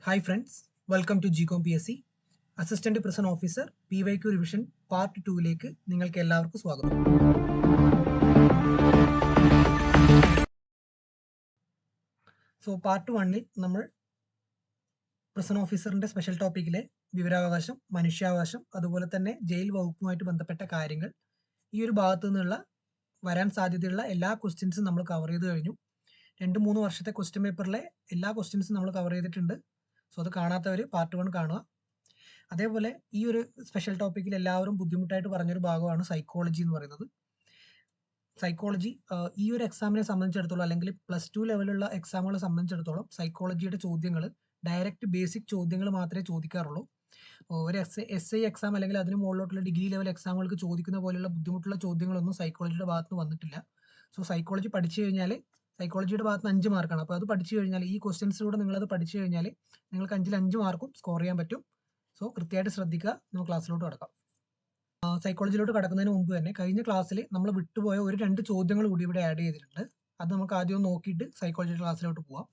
Hi friends, welcome to GCOM PSC assistant prison officer PYQ revision part 2ലേക്ക് നിങ്ങൾക്ക് എല്ലാവർക്കും സ്വാഗതം. സോ പാർട്ട് 1ൽ നമ്മൾ പ്രസൻ ഓഫീസറിന്റെ സ്പെഷ്യൽ ടോപ്പിക്കിലെ വിവരാവകാശം, മനുഷ്യാവകാശം, അതുപോലെ തന്നെ ജയിൽ വകുപ്പുമായിട്ട് ബന്ധപ്പെട്ട കാര്യങ്ങൾ ഈ ഒരു ഭാഗത്തു നിന്നുള്ള വരാൻ സാധ്യതയുള്ള എല്ലാ ക്വസ്റ്റ്യൻസും നമ്മൾ കവർ ചെയ്ത് കഴിഞ്ഞു. 2-3 വർഷത്തെ ക്വസ്റ്റ്യൻ പേപ്പറിലെ എല്ലാ ക്വസ്റ്റ്യൻസും നമ്മൾ കവർ ചെയ്തിട്ടുണ്ട്. സോ അത് കാണാത്തവർ പാർട്ട് 1 കാണുക. അതേപോലെ ഈ ഒരു സ്പെഷ്യൽ ടോപ്പിക്കിൽ എല്ലാവരും ബുദ്ധിമുട്ടായിട്ട് പറഞ്ഞൊരു ഭാഗമാണ് സൈക്കോളജി എന്ന് പറയുന്നത്. സൈക്കോളജി ഈ ഒരു എക്സാമിനെ സംബന്ധിച്ചിടത്തോളം അല്ലെങ്കിൽ +2 ലെവലുള്ള എക്സാമുകളെ സംബന്ധിച്ചിടത്തോളം സൈക്കോളജിയുടെ ചോദ്യങ്ങൾ ഡയറക്റ്റ് ബേസിക് ചോദ്യങ്ങൾ മാത്രമേ ചോദിക്കാറുള്ളൂ. ഒരു എസ് ഐ എക്സാം അല്ലെങ്കിൽ അതിന് മുകളിലോട്ടുള്ള ഡിഗ്രി ലെവൽ എക്സാമുകൾക്ക് ചോദിക്കുന്ന പോലെയുള്ള ബുദ്ധിമുട്ടുള്ള ചോദ്യങ്ങളൊന്നും സൈക്കോളജിയുടെ ഭാഗത്ത് വന്നിട്ടില്ല. സോ സൈക്കോളജി പഠിച്ചു കഴിഞ്ഞാൽ സൈക്കോളജിയുടെ ഭാഗത്ത് 5 മാർക്കാണ്. അപ്പോൾ അത് പഠിച്ചു കഴിഞ്ഞാൽ ഈ ക്വസ്റ്റ്യൻസിലൂടെ നിങ്ങളത് പഠിച്ചു കഴിഞ്ഞാൽ നിങ്ങൾക്ക് 5-ൽ 5 മാർക്കും സ്കോർ ചെയ്യാൻ പറ്റും. സോ കൃത്യമായിട്ട് ശ്രദ്ധിക്കുക. നമുക്ക് ക്ലാസ്സിലോട്ട് കടക്കാം. സൈക്കോളജിയിലോട്ട് കടക്കുന്നതിന് മുമ്പ് തന്നെ കഴിഞ്ഞ ക്ലാസ്സിൽ നമ്മൾ വിട്ടുപോയ 1-2 ചോദ്യങ്ങൾ കൂടി ഇവിടെ ആഡ് ചെയ്തിട്ടുണ്ട്. അത് നമുക്ക് ആദ്യം നോക്കിയിട്ട് സൈക്കോളജി ക്ലാസ്സിലോട്ട് പോവാം.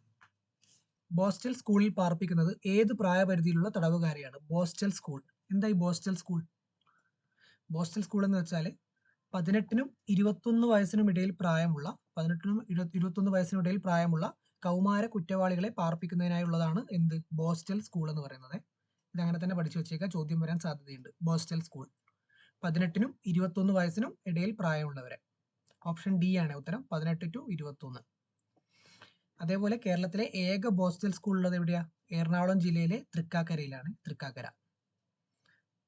ബോസ്റ്റൽ സ്കൂളിൽ പാർപ്പിക്കുന്നത് ഏത് പ്രായപരിധിയിലുള്ള തടവുകാരെയാണ്? Borstal school. എന്താ ഈ ബോസ്റ്റൽ സ്കൂൾ? ബോസ്റ്റൽ സ്കൂൾ എന്ന് വെച്ചാൽ 18-നും 21 വയസ്സിനും ഇടയിൽ പ്രായമുള്ള 18-നും 21 വയസ്സിനും ഇടയിൽ പ്രായമുള്ള കൗമാര കുറ്റവാളികളെ പാർപ്പിക്കുന്നതിനായുള്ളതാണ് എന്ത്? ബോസ്റ്റൽ സ്കൂൾ എന്ന് പറയുന്നത്. ഇതങ്ങനെ തന്നെ പഠിച്ചു വെച്ചേക്കുക, ചോദ്യം വരാൻ സാധ്യതയുണ്ട്. ബോസ്റ്റൽ സ്കൂൾ 18-നും 21 വയസ്സിനും ഇടയിൽ പ്രായമുള്ളവരെ. ഓപ്ഷൻ ഡി ആണ് ഉത്തരം, 18 to 21. അതേപോലെ കേരളത്തിലെ ഏക ബോസ്റ്റൽ സ്കൂൾ ഉള്ളത് എവിടെയാ? എറണാകുളം ജില്ലയിലെ തൃക്കാക്കരയിലാണ്.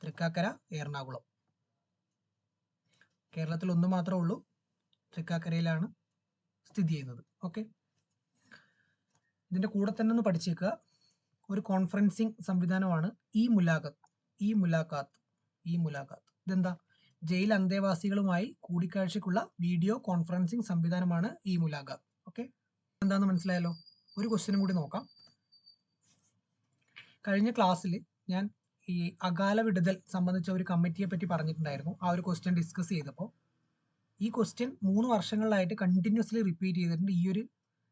തൃക്കാക്കര എറണാകുളം. കേരളത്തിൽ ഒന്ന് മാത്രമേ ഉള്ളൂ, തൃക്കാക്കരയിലാണ് സ്ഥിതി ചെയ്യുന്നത്. ഓക്കെ, ഇതിന്റെ കൂടെ തന്നെ ഒന്ന് പഠിച്ചേക്കുക, ഒരു കോൺഫറൻസിങ് സംവിധാനമാണ് ഈ മുലാഖാത്ത്. ഇതെന്താ? ജയിൽ അന്തേവാസികളുമായി കൂടിക്കാഴ്ചയ്ക്കുള്ള വീഡിയോ കോൺഫറൻസിങ് സംവിധാനമാണ് ഈ മുലാഖാത്ത്. ഓക്കെ, എന്താണെന്ന് മനസ്സിലായല്ലോ. ഒരു ക്വസ്റ്റ്യനും കൂടി നോക്കാം. കഴിഞ്ഞ ക്ലാസ്സിൽ ഞാൻ ഈ അകാല വിടുതൽ സംബന്ധിച്ച ഒരു കമ്മിറ്റിയെ പറ്റി പറഞ്ഞിട്ടുണ്ടായിരുന്നു. ആ ഒരു ക്വസ്റ്റ്യൻ ഡിസ്കസ് ചെയ്തപ്പോൾ ഈ ക്വസ്റ്റ്യൻ 3 വർഷങ്ങളിലായിട്ട് കണ്ടിന്യൂസ്ലി റിപ്പീറ്റ് ചെയ്തിട്ടുണ്ട്. ഈ ഒരു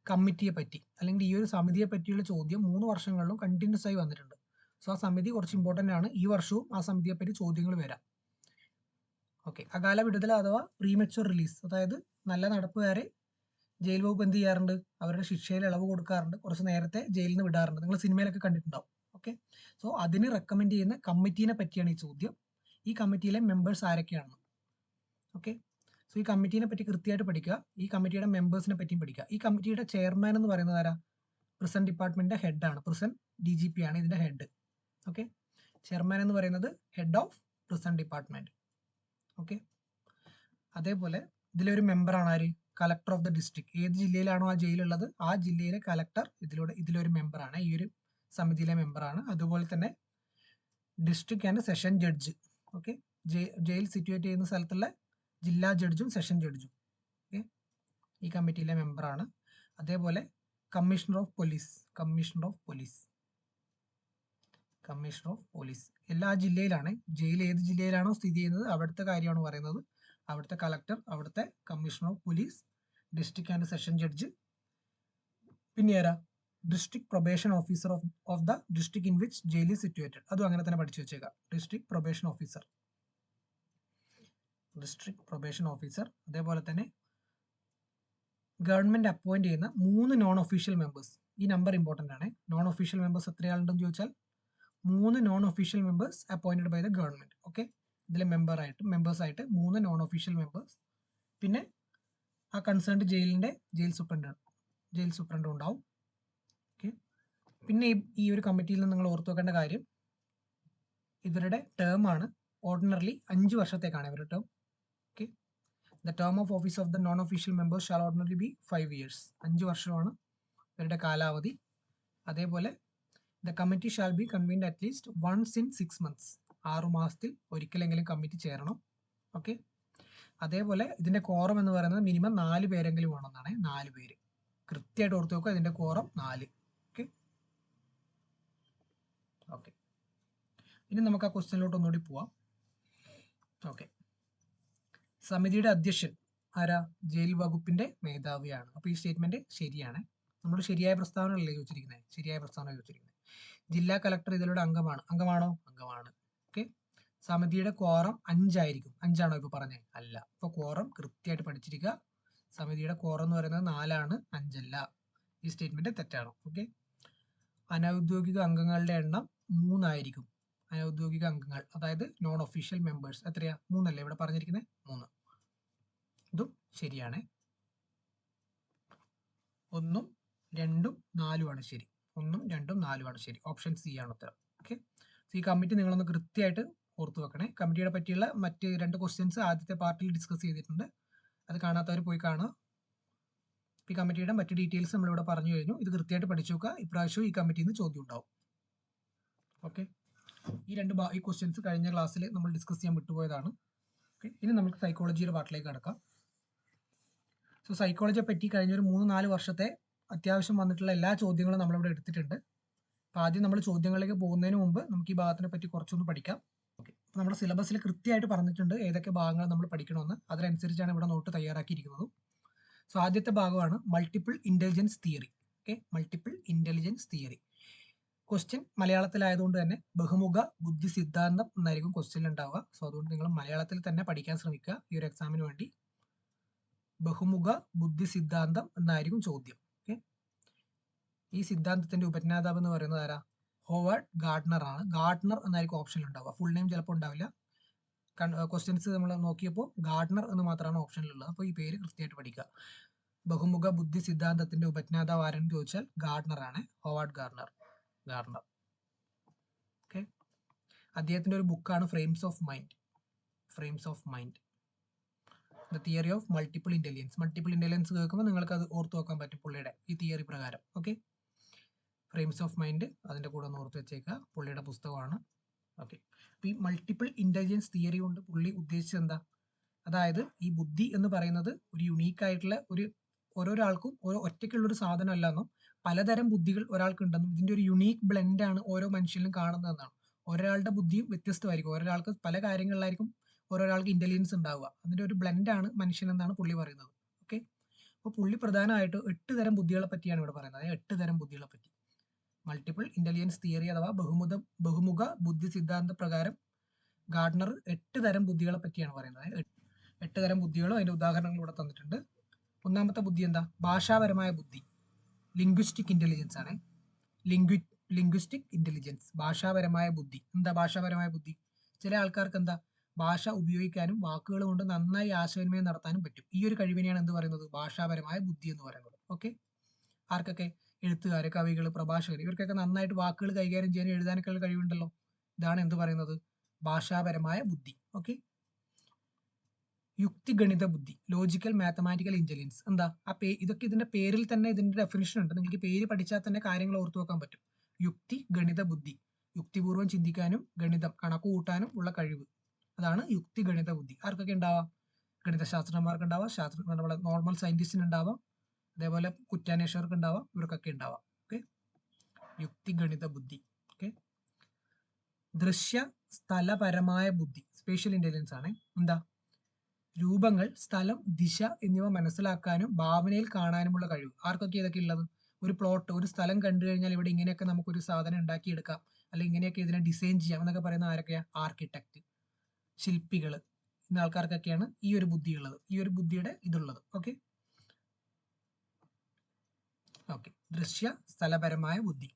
കമ്മിറ്റിയെ പറ്റി അല്ലെങ്കിൽ ഈ ഒരു സമിതിയെ പറ്റിയുള്ള ചോദ്യം 3 വർഷങ്ങളിലും കണ്ടിന്യൂസ് ആയി വന്നിട്ടുണ്ട്. സോ ആ സമിതി കുറച്ച് ഇമ്പോർട്ടൻ്റ് ആണ്. ഈ വർഷവും ആ സമിതിയെ പറ്റി ചോദ്യങ്ങൾ വരാം. ഓക്കെ, അകാല വിടുതൽ അഥവാ പ്രീമച്വർ റിലീസ്, അതായത് നല്ല നടപ്പുകാരെ ജയിൽ വകുപ്പ് എന്ത് ചെയ്യാറുണ്ട്? അവരുടെ ശിക്ഷയിൽ ഇളവ് കൊടുക്കാറുണ്ട്, കുറച്ച് നേരത്തെ ജയിലിൽ നിന്ന് വിടാറുണ്ട്. നിങ്ങൾ സിനിമയിലൊക്കെ കണ്ടിട്ടുണ്ടാവും. ഓക്കെ, സോ അതിന് റെക്കമെൻഡ് ചെയ്യുന്ന കമ്മിറ്റീനെ പറ്റിയാണ് ഈ ചോദ്യം. ഈ കമ്മിറ്റിയിലെ മെമ്പേഴ്സ് ആരൊക്കെയാണ്? ഓക്കെ, സോ ഈ കമ്മിറ്റീനെ പറ്റി കൃത്യമായിട്ട് പഠിക്കുക. ഈ കമ്മിറ്റിയുടെ മെമ്പേഴ്സിനെ പറ്റിയും പഠിക്കുക. ഈ കമ്മിറ്റിയുടെ ചെയർമാൻ എന്ന് പറയുന്നത് ആരാ? പ്രിസൺ ഡിപ്പാർട്ട്മെന്റിന്റെ ഹെഡാണ്. പ്രിസൺ DGP ആണ് ഇതിന്റെ ഹെഡ്. ഓക്കെ, ചെയർമാൻ എന്ന് പറയുന്നത് head of prison department. Okay, അതേപോലെ ഇതിലൊരു മെമ്പറാണ് ആര്? Collector of the district. ഏത് ജില്ലയിലാണോ ആ ജയിലുള്ളത് ആ ജില്ലയിലെ കളക്ടർ ഇതിലൊരു മെമ്പറാണ്, ഈ ഒരു സമിതിയിലെ മെമ്പറാണ്. അതുപോലെ തന്നെ district and session judge. Okay, jail situate ചെയ്യുന്ന സ്ഥലത്തുള്ള ജില്ലാ ജഡ്ജും സെഷൻ ജഡ്ജും ഓക്കെ ഈ കമ്മിറ്റിയിലെ മെമ്പറാണ്. അതേപോലെ കമ്മീഷണർ ഓഫ് പോലീസ് എല്ലാ ജില്ലയിലാണ്. ജയിൽ ഏത് ജില്ലയിലാണോ സ്ഥിതി ചെയ്യുന്നത് അവിടുത്തെ കാര്യമാണ് പറയുന്നത്. അവിടുത്തെ കളക്ടർ, അവിടുത്തെ commissioner of police, district and session judge. പിന്നെ ആരാ? District probation officer of the district in which jail is situated. അതും അങ്ങനെ തന്നെ പഠിച്ചു വെച്ചേക്കാം. District probation officer. അതേപോലെ തന്നെ ഗവൺമെന്റ് അപ്പോയിന്റ് ചെയ്യുന്ന 3 നോൺ ഒഫീഷ്യൽ മെമ്പേഴ്സ്. ഈ നമ്പർ ഇമ്പോർട്ടന്റ് ആണ്. നോൺ ഒഫീഷ്യൽ മെമ്പേഴ്സ് എത്രയാളുണ്ടെന്ന് ചോദിച്ചാൽ 3 non official members appointed by the government. Okay, ഇതിലെ മെമ്പേഴ്സ് ആയിട്ട് 3 നോൺ ഒഫീഷ്യൽ മെമ്പേഴ്സ്. പിന്നെ ആ കൺസേൺഡ് ജയിൽ സൂപ്രണ്ട് ഉണ്ടാവും. ഓക്കെ, പിന്നെ ഈ ഒരു കമ്മിറ്റിയിൽ നിന്ന് നിങ്ങൾ ഓർത്തു വെക്കേണ്ട കാര്യം, ഇവരുടെ ടേം ആണ് ഓർഡിനറിലി 5 വർഷത്തേക്കാണ് ഇവരുടെ term. Okay, the term of office of the non official members shall ordinary be 5 years. 5 വർഷമാണ് ഇവരുടെ കാലാവധി. അതേപോലെ the committee shall be convened at least once in 6 months. 6 മാസത്തിൽ ഒരിക്കലെങ്കിലും കമ്മിറ്റി ചേരണം. ഓക്കെ, അതേപോലെ ഇതിന്റെ കോറം എന്ന് പറയുന്നത് മിനിമം 4 പേരെങ്കിലും വേണമെന്നാണ്. 4 പേര് കൃത്യമായിട്ട് ഓർത്ത് വെക്കുക. ഇതിന്റെ കോറം 4. ഓക്കെ, ഇനി നമുക്ക് ആ ക്വസ്റ്റ്യനിലോട്ട് ഒന്നുകൂടി പോവാം. ഓക്കെ, സമിതിയുടെ അധ്യക്ഷൻ ആരാ? ജയിൽ വകുപ്പിന്റെ മേധാവിയാണ്. അപ്പൊ ഈ സ്റ്റേറ്റ്മെന്റ് ശരിയാണ്. നമ്മൾ ശരിയായ പ്രസ്താവനയല്ലേ ചോദിച്ചിരിക്കുന്നത്, ശരിയായ പ്രസ്താവന ചോദിച്ചിരിക്കുന്നത്. ജില്ലാ കളക്ടർ ഇതിലൂടെ അംഗമാണോ? അംഗമാണ്. ഓക്കെ. സമിതിയുടെ ക്വാറം 5 ആയിരിക്കും. 5 ഇപ്പൊ പറഞ്ഞത്? അല്ല. ഇപ്പൊ ക്വാറം കൃത്യമായിട്ട് പഠിച്ചിരിക്കുക. സമിതിയുടെ ക്വാറം എന്ന് പറയുന്നത് 4 ആണ്, 5 അല്ല. ഈ സ്റ്റേറ്റ്മെന്റ് തെറ്റാണ്. ഓക്കെ. അനൗദ്യോഗിക അംഗങ്ങളുടെ എണ്ണം 3 ആയിരിക്കും. അനൗദ്യോഗിക അംഗങ്ങൾ, അതായത് നോൺ ഒഫീഷ്യൽ മെമ്പേഴ്സ് എത്രയാ? 3 അല്ലേ ഇവിടെ പറഞ്ഞിരിക്കുന്നത്? 3. ഇതും ശരിയാണ്. 1, 2, 4 ആണ് ശരി. 1, 2, 4 ആണ് ശരി. ഓപ്ഷൻ സി ആണ് ഉത്തരം. ഓക്കെ. ഈ കമ്മിറ്റി നിങ്ങളൊന്ന് കൃത്യമായിട്ട് ഓർത്തു വെക്കണേ. കമ്മിറ്റിയെ പറ്റിയുള്ള മറ്റ് 2 ക്വസ്റ്റ്യൻസ് ആദ്യത്തെ പാർട്ടിൽ ഡിസ്കസ് ചെയ്തിട്ടുണ്ട്. അത് കാണാത്തവർ പോയി കാണുക. ഈ കമ്മിറ്റിയുടെ മറ്റ് ഡീറ്റെയിൽസ് നമ്മളിവിടെ പറഞ്ഞു കഴിഞ്ഞു. ഇത് കൃത്യമായിട്ട് പഠിച്ചു നോക്കുക. ഇപ്രാവശ്യവും ഈ കമ്മിറ്റിയിൽ നിന്ന് ചോദ്യം ഉണ്ടാവും. ഓക്കെ. ഈ ക്വസ്റ്റ്യൻസ് കഴിഞ്ഞ ക്ലാസ്സിൽ നമ്മൾ ഡിസ്കസ് ചെയ്യാൻ വിട്ടുപോയതാണ്. ഓക്കെ. ഇനി നമുക്ക് സൈക്കോളജിയുടെ പാർട്ടിലേക്ക് കടക്കാം. സോ സൈക്കോളജിയെ പറ്റി കഴിഞ്ഞൊരു 3-4 വർഷത്തെ അത്യാവശ്യം വന്നിട്ടുള്ള എല്ലാ ചോദ്യങ്ങളും നമ്മളിവിടെ എടുത്തിട്ടുണ്ട്. അപ്പോൾ ആദ്യം നമ്മൾ ചോദ്യങ്ങളിലേക്ക് പോകുന്നതിന് മുമ്പ് നമുക്ക് ഈ ഭാഗത്തിനെ പറ്റി കുറച്ചൊന്ന് പഠിക്കാം. ഓക്കെ. അപ്പോൾ നമ്മുടെ സിലബസിൽ കൃത്യമായിട്ട് പറഞ്ഞിട്ടുണ്ട് ഏതൊക്കെ ഭാഗങ്ങൾ നമ്മൾ പഠിക്കണമെന്ന്. അതിനനുസരിച്ചാണ് ഇവിടെ നോട്ട് തയ്യാറാക്കിയിരിക്കുന്നത്. സോ ആദ്യത്തെ ഭാഗമാണ് multiple intelligence theory. Okay. Multiple intelligence theory. Question മലയാളത്തിലായതുകൊണ്ട് തന്നെ ബഹുമുഖ ബുദ്ധി സിദ്ധാന്തം എന്നായിരിക്കും ക്വസ്റ്റ്യൻ ഉണ്ടാവുക. സോ അതുകൊണ്ട് നിങ്ങൾ മലയാളത്തിൽ തന്നെ പഠിക്കാൻ ശ്രമിക്കുക ഈ ഒരു എക്സാമിന് വേണ്ടി. ബഹുമുഖ ബുദ്ധി സിദ്ധാന്തം എന്നായിരിക്കും ചോദ്യം. ഓക്കെ. ഈ സിദ്ധാന്തത്തിന്റെ ഉപജ്ഞാതാവ് എന്ന് പറയുന്നത് ആരാ? ഹോവാർഡ് ഗാർഡ്നർ ആണ്. ഗാർഡ്നർ എന്നായിരിക്കും ഓപ്ഷനിൽ ഉണ്ടാവുക. ഫുൾ നെയിം ചിലപ്പോൾ ഉണ്ടാവില്ല. ക്വസ്റ്റ്യൻസ് നമ്മൾ നോക്കിയപ്പോൾ ഗാർഡ്നർ എന്ന് മാത്രമാണ് ഓപ്ഷനിലുള്ളത്. അപ്പോൾ ഈ പേര് കൃത്യമായിട്ട് പഠിക്കുക. ബഹുമുഖ ബുദ്ധി സിദ്ധാന്തത്തിന്റെ ഉപജ്ഞാതാവ് ആരെന്ന് ചോദിച്ചാൽ ഗാർഡ്നർ ആണ്. Howard Gardner. ഓക്കെ. അദ്ദേഹത്തിന്റെ ഒരു ബുക്കാണ് frames of mind. The theory of multiple intelligence. Multiple intelligence കേൾക്കുമ്പോൾ നിങ്ങൾക്ക് അത് ഓർത്ത് വെക്കാൻ പറ്റും പുള്ളിയുടെ ഈ തിയറി പ്രകാരം. ഓക്കെ. ഫ്രെയിംസ് ഓഫ് മൈൻഡ് അതിന്റെ കൂടെ ഒന്ന് ഓർത്ത് വെച്ചേക്കുക. പുള്ളിയുടെ പുസ്തകമാണ്. ഓക്കെ. അപ്പോൾ ഈ മൾട്ടിപ്പിൾ ഇന്റലിജൻസ് തിയറി കൊണ്ട് പുള്ളി ഉദ്ദേശിച്ചത് എന്താ? അതായത് ഈ ബുദ്ധി എന്ന് പറയുന്നത് ഒരു യുണീക്ക് ആയിട്ടുള്ള ഓരോരാൾക്കും ഒറ്റയ്ക്കുള്ള ഒരു സാധനം അല്ലെന്നും പലതരം ബുദ്ധികൾ ഒരാൾക്കുണ്ടെന്നും ഇതിന്റെ ഒരു യുണീക്ക് ബ്ലെൻഡ് ആണ് ഓരോ മനുഷ്യനിലും കാണുന്നതെന്നാണ്. ഒരാളുടെ ബുദ്ധിയും വ്യത്യസ്തമായിരിക്കും. ഒരാൾക്ക് പല കാര്യങ്ങളിലായിരിക്കും ഓരോരാൾക്ക് ഇന്റലിജൻസ് ഉണ്ടാവുക. അതിന്റെ ഒരു ബ്ലെൻഡ് ആണ് മനുഷ്യൻ എന്നാണ് പുള്ളി പറയുന്നത്. ഓക്കെ. അപ്പോൾ പുള്ളി പ്രധാനമായിട്ട് 8 തരം ബുദ്ധികളെ പറ്റിയാണ് ഇവിടെ പറയുന്നത്. 8 തരം ബുദ്ധികളെ പറ്റി. മൾട്ടിപ്പിൾ ഇന്റലിജൻസ് തിയറി അഥവാ ബഹുമുഖ ബുദ്ധി സിദ്ധാന്ത പ്രകാരം ഗാർഡ്നർ 8 തരം ബുദ്ധികളെ പറ്റിയാണ് പറയുന്നത്. 8 തരം ബുദ്ധികളും അതിന്റെ ഉദാഹരണങ്ങൾ ഇവിടെ തന്നിട്ടുണ്ട്. ഒന്നാമത്തെ ബുദ്ധി എന്താ? ഭാഷാപരമായ ബുദ്ധി. ലിംഗ്വിസ്റ്റിക് ഇന്റലിജൻസ് ആണ്. ലിംഗ്വിസ്റ്റിക് ഇന്റലിജൻസ്, ഭാഷാപരമായ ബുദ്ധി. എന്താ ഭാഷാപരമായ ബുദ്ധി? ചില ആൾക്കാർക്ക് എന്താ ഭാഷ ഉപയോഗിക്കാനും വാക്കുകൾ കൊണ്ട് നന്നായി ആശയവിനിമയം നടത്താനും പറ്റും. ഈ ഒരു കഴിവിനെയാണ് എന്ത് പറയുന്നത്? ഭാഷാപരമായ ബുദ്ധി എന്ന് പറയുന്നത്. ഓക്കെ. ആർക്കൊക്കെ? എഴുത്തുകാര്, കവികൾ, പ്രഭാഷകർ, ഇവർക്കൊക്കെ നന്നായിട്ട് വാക്കുകൾ കൈകാര്യം ചെയ്യാനും എഴുതാനൊക്കെ ഉള്ള കഴിവുണ്ടല്ലോ. ഇതാണ് എന്ത് പറയുന്നത്? ഭാഷാപരമായ ബുദ്ധി. ഓക്കെ. യുക്തിഗണിത ബുദ്ധി, ലോജിക്കൽ മാത്തമാറ്റിക്കൽ ഇന്റലിജൻസ്. എന്താ ഇതൊക്കെ ഇതിന്റെ പേരിൽ തന്നെ ഇതിന്റെ ഡെഫിനിഷൻ ഉണ്ട്. നിങ്ങൾക്ക് പേര് പഠിച്ചാൽ തന്നെ കാര്യങ്ങൾ ഓർത്തു വെക്കാൻ പറ്റും. യുക്തി ഗണിത ബുദ്ധി, യുക്തിപൂർവ്വം ചിന്തിക്കാനും ഗണിതം കണക്ക് കൂട്ടാനും ഉള്ള കഴിവ്. അതാണ് യുക്തി ഗണിത ബുദ്ധി. ആർക്കൊക്കെ ഉണ്ടാവാം? ഗണിതശാസ്ത്രജ്ഞന്മാർക്ക് ഉണ്ടാവാം, നമ്മുടെ നോർമൽ സയന്റിസ്റ്റിന് ഉണ്ടാവാം, അതേപോലെ കുറ്റാന്വേഷകർക്ക് ഉണ്ടാവാം, ഇവർക്കൊക്കെ ഉണ്ടാവാം. ഓക്കെ. യുക്തി ഗണിത ബുദ്ധി. ഓക്കെ. ദൃശ്യ സ്ഥലപരമായ ബുദ്ധി, സ്പേഷ്യൽ ഇന്റലിജൻസ് ആണ്. എന്താ? രൂപങ്ങൾ, സ്ഥലം, ദിശ എന്നിവ മനസ്സിലാക്കാനും ഭാവനയിൽ കാണാനുമുള്ള കഴിവ്. ആർക്കൊക്കെ ഇതൊക്കെ ഉള്ളത്? ഒരു പ്ലോട്ട്, ഒരു സ്ഥലം കണ്ടു കഴിഞ്ഞാൽ ഇവിടെ ഇങ്ങനെയൊക്കെ നമുക്കൊരു സാധനം ഉണ്ടാക്കിയെടുക്കാം, അല്ലെങ്കിൽ ഇങ്ങനെയൊക്കെ ഇതിനെ ഡിസൈൻ ചെയ്യാം എന്നൊക്കെ പറയുന്ന ആരൊക്കെയാ? ആർക്കിടെക്ട്, ശില്പികൾ എന്ന ആൾക്കാർക്കൊക്കെയാണ് ഈ ഒരു ബുദ്ധി ഉള്ളത്, ഈ ഒരു ബുദ്ധിയുടെ ഇതുള്ളത്. ഓക്കെ. ഓക്കെ. ദൃശ്യ സ്ഥലപരമായ ബുദ്ധി